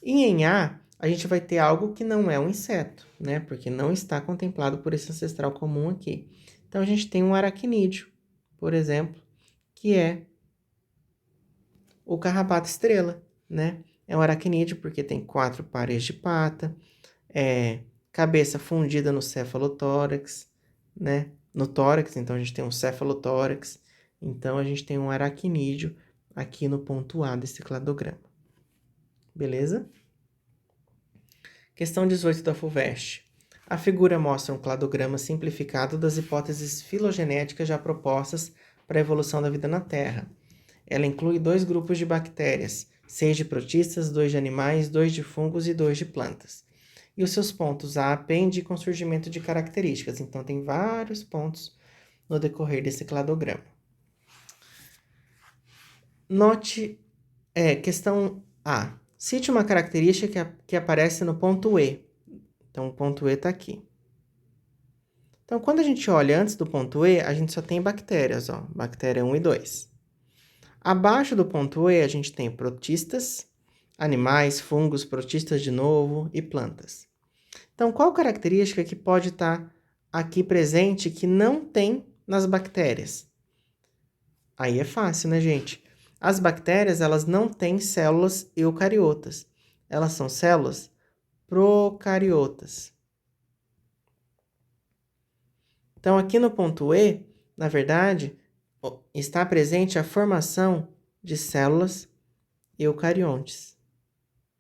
E em A gente vai ter algo que não é um inseto, né? Porque não está contemplado por esse ancestral comum aqui. Então, a gente tem um aracnídeo, por exemplo, que é o carrapato estrela, né? É um aracnídeo porque tem 4 pares de pata, cabeça fundida no cefalotórax, né? No tórax, então a gente tem um cefalotórax. Então, a gente tem um aracnídeo aqui no ponto A desse cladograma. Beleza? Questão 18 da FUVEST. A figura mostra um cladograma simplificado das hipóteses filogenéticas já propostas para a evolução da vida na Terra. Ela inclui 2 grupos de bactérias, 6 de protistas, 2 de animais, 2 de fungos e 2 de plantas. E os seus pontos A, pende com surgimento de características. Então, tem vários pontos no decorrer desse cladograma. Note, questão A. Cite uma característica que aparece no ponto E. Então, o ponto E está aqui. Então, quando a gente olha antes do ponto E, a gente só tem bactérias, ó, bactéria 1 e 2. Abaixo do ponto E, a gente tem protistas, animais, fungos, protistas de novo e plantas. Então, qual característica que pode estar aqui presente que não tem nas bactérias? Aí é fácil, né, gente? As bactérias, elas não têm células eucariotas. Elas são células procariotas. Então, aqui no ponto E, na verdade, está presente a formação de células eucariontes.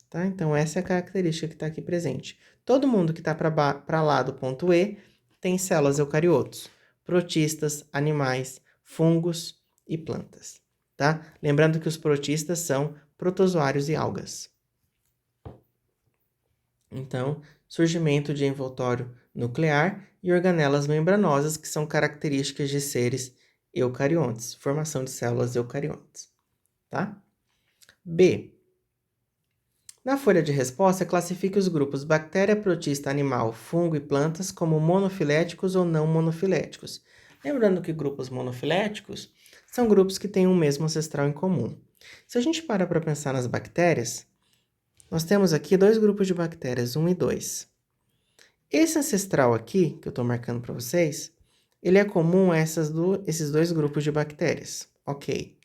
Tá? Então, essa é a característica que está aqui presente. Todo mundo que está para lá do ponto E tem células eucariotos, protistas, animais, fungos e plantas. Tá? Lembrando que os protistas são protozoários e algas. Então, surgimento de envoltório nuclear e organelas membranosas, que são características de seres eucariontes, formação de células eucariontes. Tá? B. Na folha de resposta, classifique os grupos bactéria, protista, animal, fungo e plantas como monofiléticos ou não monofiléticos. Lembrando que grupos monofiléticos são grupos que têm um mesmo ancestral em comum. Se a gente para pensar nas bactérias, nós temos aqui dois grupos de bactérias, 1 e 2. Esse ancestral aqui, que eu estou marcando para vocês, ele é comum a esses dois grupos de bactérias. Ok.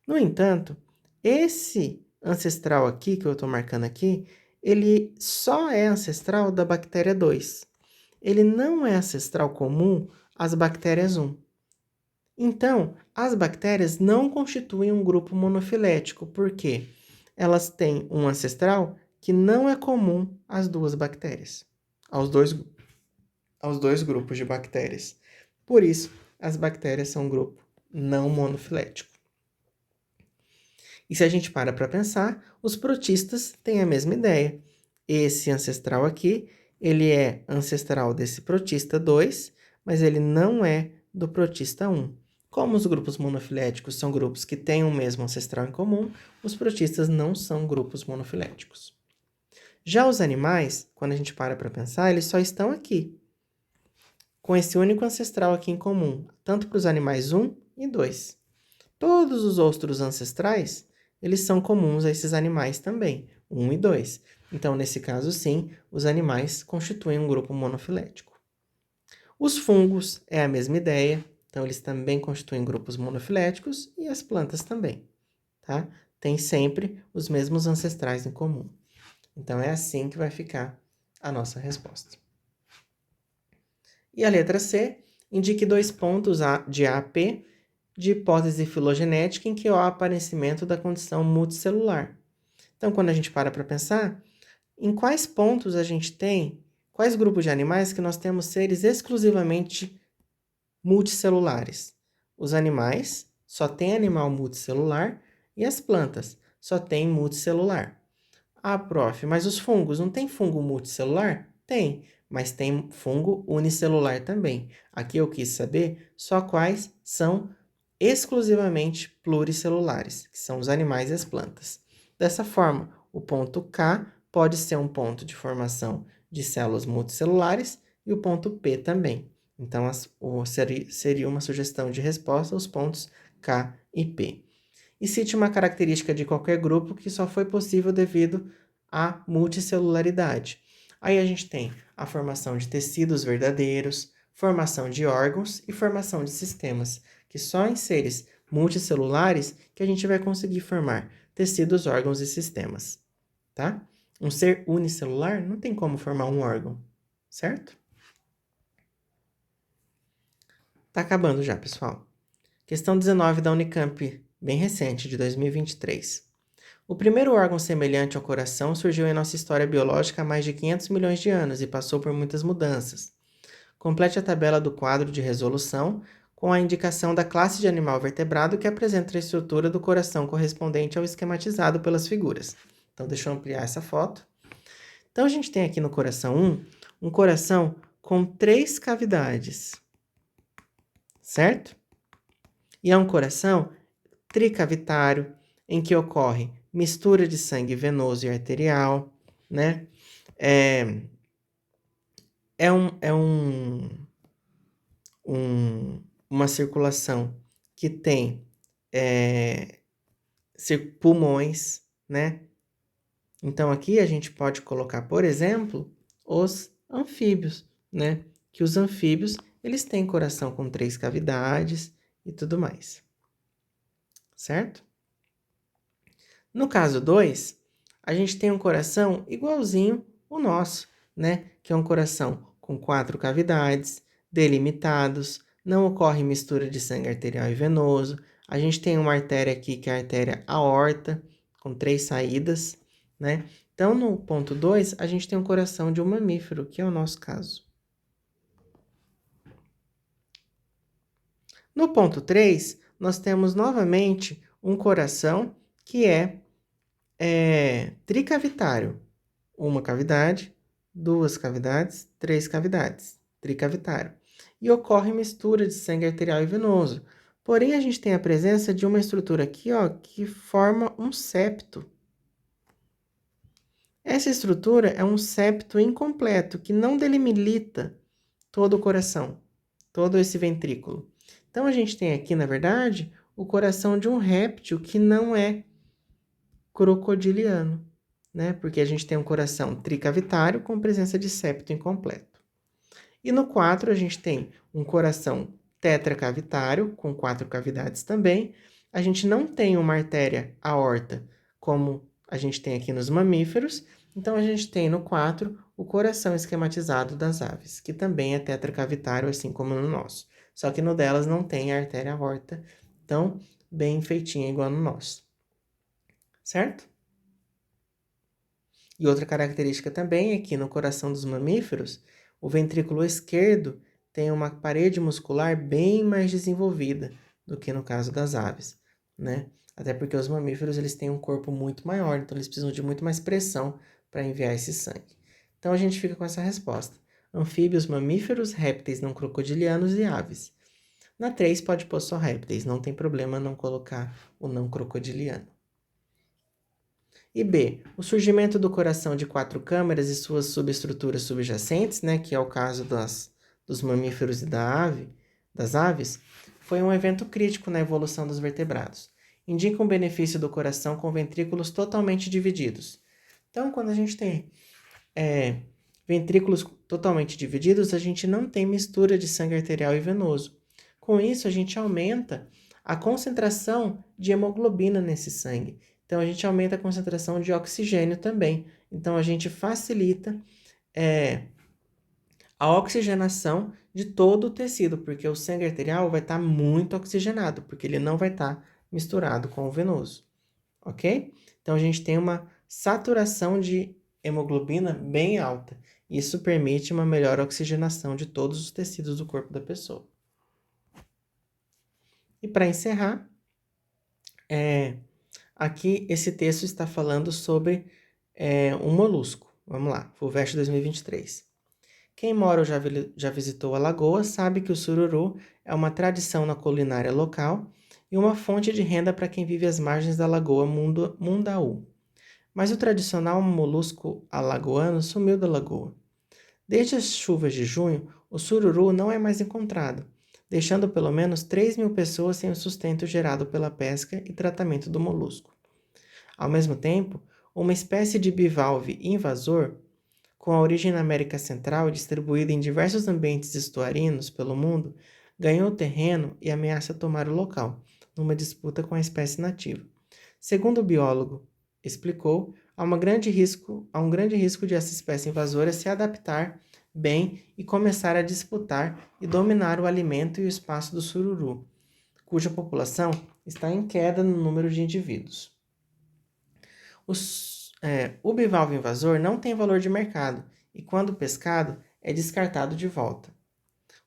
No entanto, esse ancestral aqui, que eu estou marcando aqui, ele só é ancestral da bactéria 2. Ele não é ancestral comum às bactérias 1. Então, as bactérias não constituem um grupo monofilético, porque elas têm um ancestral que não é comum às duas bactérias, aos dois grupos de bactérias. Por isso, as bactérias são um grupo não monofilético. E se a gente para pensar, os protistas têm a mesma ideia. Esse ancestral aqui, ele é ancestral desse protista 2, mas ele não é do protista 1. Como os grupos monofiléticos são grupos que têm o mesmo ancestral em comum, os protistas não são grupos monofiléticos. Já os animais, quando a gente para pensar, eles só estão aqui, com esse único ancestral aqui em comum, tanto para os animais 1 e 2. Todos os outros ancestrais, eles são comuns a esses animais também, 1 e 2. Então, nesse caso, sim, os animais constituem um grupo monofilético. Os fungos é a mesma ideia, então eles também constituem grupos monofiléticos e as plantas também, tá? Tem sempre os mesmos ancestrais em comum. Então, é assim que vai ficar a nossa resposta. E a letra C, indique 2 pontos de A a P de hipótese filogenética em que há aparecimento da condição multicelular. Então, quando a gente para pensar, em quais pontos a gente tem, quais grupos de animais que nós temos seres exclusivamente multicelulares? Os animais só têm animal multicelular e as plantas só têm multicelular. Ah, prof, mas os fungos, não tem fungo multicelular? Tem, mas tem fungo unicelular também. Aqui eu quis saber só quais são exclusivamente pluricelulares, que são os animais e as plantas. Dessa forma, o ponto K pode ser um ponto de formação de células multicelulares e o ponto P também. Então, seria uma sugestão de resposta aos pontos K e P. E cite uma característica de qualquer grupo que só foi possível devido à multicelularidade. Aí a gente tem a formação de tecidos verdadeiros, formação de órgãos e formação de sistemas, que só em seres multicelulares que a gente vai conseguir formar tecidos, órgãos e sistemas, tá? Um ser unicelular não tem como formar um órgão, certo? Tá acabando já, pessoal. Questão 19 da Unicamp, bem recente, de 2023. O primeiro órgão semelhante ao coração surgiu em nossa história biológica há mais de 500 milhões de anos e passou por muitas mudanças. Complete a tabela do quadro de resolução com a indicação da classe de animal vertebrado que apresenta a estrutura do coração correspondente ao esquematizado pelas figuras. Então, deixa eu ampliar essa foto. Então, a gente tem aqui no coração 1, um coração com 3 cavidades, certo? E é um coração tricavitário, em que ocorre mistura de sangue venoso e arterial, né? Uma circulação que tem pulmões, né? Então, aqui a gente pode colocar, por exemplo, os anfíbios, né? Que os anfíbios, eles têm coração com 3 cavidades e tudo mais. Certo? No caso 2, a gente tem um coração igualzinho o nosso, né? Que é um coração com 4 cavidades, delimitados, não ocorre mistura de sangue arterial e venoso, A gente tem uma artéria aqui, que é a artéria aorta, com 3 saídas, né? Então, no ponto 2, a gente tem um coração de um mamífero, que é o nosso caso. No ponto 3, nós temos novamente um coração que é tricavitário. Uma cavidade, duas cavidades, três cavidades. Tricavitário. E ocorre mistura de sangue arterial e venoso. Porém, a gente tem a presença de uma estrutura aqui, ó, que forma um septo. Essa estrutura é um septo incompleto, que não delimita todo o coração, todo esse ventrículo. Então, a gente tem aqui, na verdade, o coração de um réptil que não é crocodiliano, né? Porque a gente tem um coração tricavitário com presença de septo incompleto. E no 4, a gente tem um coração tetracavitário, com 4 cavidades também. A gente não tem uma artéria aorta, como a gente tem aqui nos mamíferos. Então, a gente tem no 4 o coração esquematizado das aves, que também é tetracavitário, assim como no nosso. Só que no delas não tem a artéria aorta tão bem feitinha igual no nosso. Certo? E outra característica também é que no coração dos mamíferos, o ventrículo esquerdo tem uma parede muscular bem mais desenvolvida do que no caso das aves, né? Até porque os mamíferos eles têm um corpo muito maior, então eles precisam de muito mais pressão para enviar esse sangue. Então a gente fica com essa resposta: anfíbios, mamíferos, répteis não crocodilianos e aves. Na 3 pode pôr só répteis, não tem problema não colocar o não crocodiliano. E B, o surgimento do coração de 4 câmaras e suas subestruturas subjacentes, né, que é o caso dos mamíferos e das aves, foi um evento crítico na evolução dos vertebrados. Indica um benefício do coração com ventrículos totalmente divididos. Então, quando a gente tem ventrículos totalmente divididos, a gente não tem mistura de sangue arterial e venoso. Com isso, a gente aumenta a concentração de hemoglobina nesse sangue. Então, a gente aumenta a concentração de oxigênio também. Então, a gente facilita a oxigenação de todo o tecido, porque o sangue arterial vai estar muito oxigenado, porque ele não vai estar misturado com o venoso, ok? Então, a gente tem uma saturação de hemoglobina bem alta. Isso permite uma melhor oxigenação de todos os tecidos do corpo da pessoa. E para encerrar, aqui esse texto está falando sobre um molusco. Vamos lá, FUVEST 2023. Quem mora ou já visitou a lagoa sabe que o sururu é uma tradição na culinária local e uma fonte de renda para quem vive às margens da lagoa Mundaú. Mas o tradicional molusco alagoano sumiu da lagoa. Desde as chuvas de junho, o sururu não é mais encontrado, deixando pelo menos 3.000 pessoas sem o sustento gerado pela pesca e tratamento do molusco. Ao mesmo tempo, uma espécie de bivalve invasor, com a origem na América Central e distribuída em diversos ambientes estuarinos pelo mundo, ganhou terreno e ameaça tomar o local, numa disputa com a espécie nativa. Segundo o biólogo explicou, há um grande risco de essa espécie invasora se adaptar bem e começar a disputar e dominar o alimento e o espaço do sururu, cuja população está em queda no número de indivíduos. O bivalve invasor não tem valor de mercado e, quando pescado, é descartado de volta.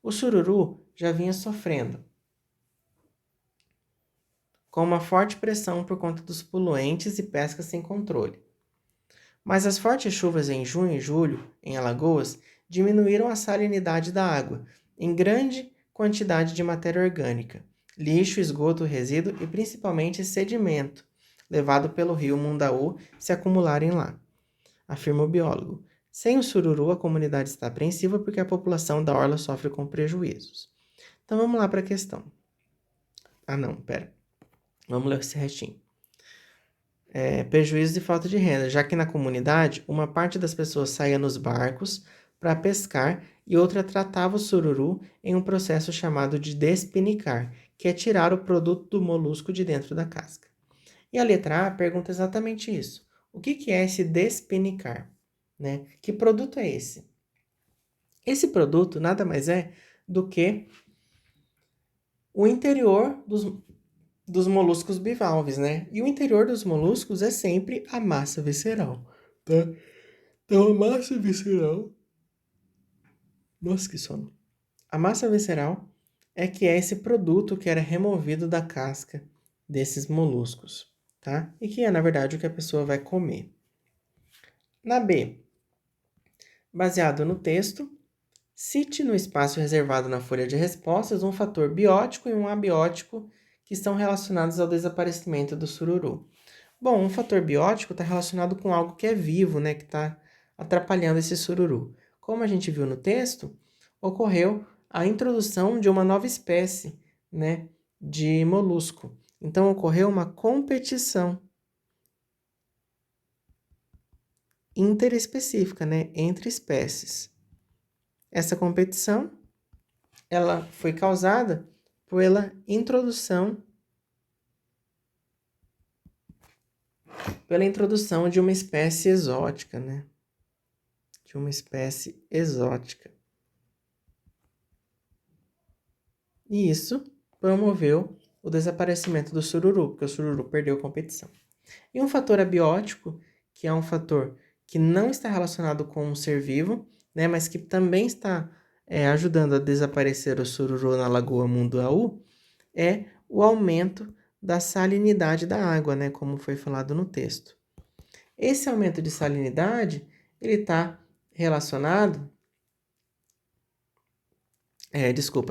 O sururu já vinha sofrendo com uma forte pressão por conta dos poluentes e pesca sem controle. Mas as fortes chuvas em junho e julho, em Alagoas, diminuíram a salinidade da água, em grande quantidade de matéria orgânica, lixo, esgoto, resíduo e principalmente sedimento, levado pelo rio Mundaú, se acumularem lá, afirma o biólogo. Sem o sururu, a comunidade está apreensiva porque a população da orla sofre com prejuízos. Então vamos lá para a questão. Vamos ler esse restinho. Prejuízo e falta de renda, já que na comunidade uma parte das pessoas saía nos barcos para pescar e outra tratava o sururu em um processo chamado de despinicar, que é tirar o produto do molusco de dentro da casca. E a letra A pergunta exatamente isso. O que é esse despinicar? Né? Que produto é esse? Esse produto nada mais é do que o interior dos moluscos bivalves, né? E o interior dos moluscos é sempre a massa visceral, tá? Então, a massa visceral... Nossa, que sono. A massa visceral é esse produto que era removido da casca desses moluscos, tá? E que é, na verdade, o que a pessoa vai comer. Na B, baseado no texto, cite no espaço reservado na folha de respostas um fator biótico e um abiótico que estão relacionados ao desaparecimento do sururu. Bom, um fator biótico está relacionado com algo que é vivo, né, que está atrapalhando esse sururu. Como a gente viu no texto, ocorreu a introdução de uma nova espécie, né, de molusco. Então, ocorreu uma competição interespecífica, né, entre espécies. Essa competição, ela foi causada pela introdução de uma espécie exótica, né? De uma espécie exótica. E isso promoveu o desaparecimento do sururu, porque o sururu perdeu a competição. E um fator abiótico, que é um fator que não está relacionado com um ser vivo, né, mas que também está ajudando a desaparecer o sururu na Lagoa Munduaú, é o aumento da salinidade da água, né, como foi falado no texto. Esse aumento de salinidade, ele está relacionado...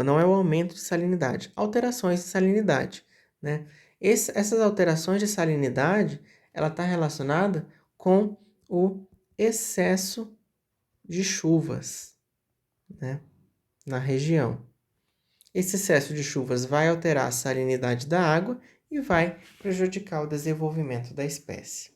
não é o aumento de salinidade, alterações de salinidade, né? Essas alterações de salinidade, ela está relacionada com o excesso de chuvas, né, na região. Esse excesso de chuvas vai alterar a salinidade da água e vai prejudicar o desenvolvimento da espécie,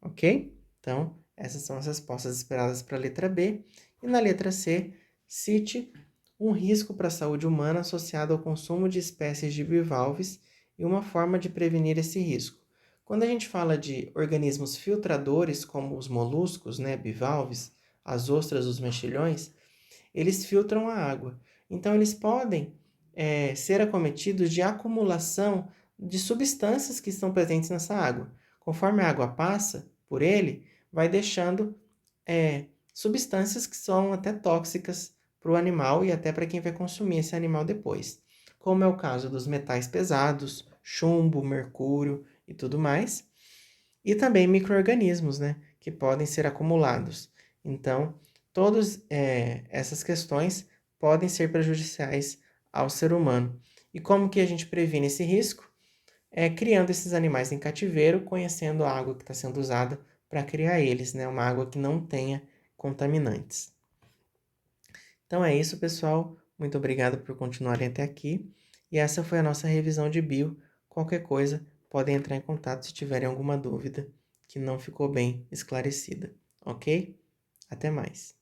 ok? Então, essas são as respostas esperadas para a letra B. E na letra C, cite um risco para a saúde humana associado ao consumo de espécies de bivalves e uma forma de prevenir esse risco. Quando a gente fala de organismos filtradores, como os moluscos, né, bivalves, as ostras, os mexilhões, eles filtram a água. Então, eles podem ser acometidos de acumulação de substâncias que estão presentes nessa água. Conforme a água passa por ele, vai deixando substâncias que são até tóxicas para o animal e até para quem vai consumir esse animal depois. Como é o caso dos metais pesados, chumbo, mercúrio e tudo mais. E também micro-organismos, né, que podem ser acumulados. Então, todas essas questões podem ser prejudiciais ao ser humano. E como que a gente previne esse risco? Criando esses animais em cativeiro, conhecendo a água que está sendo usada para criar eles, né? Uma água que não tenha contaminantes. Então é isso, pessoal. Muito obrigado por continuarem até aqui. E essa foi a nossa revisão de bio. Qualquer coisa, podem entrar em contato se tiverem alguma dúvida que não ficou bem esclarecida, ok? Até mais.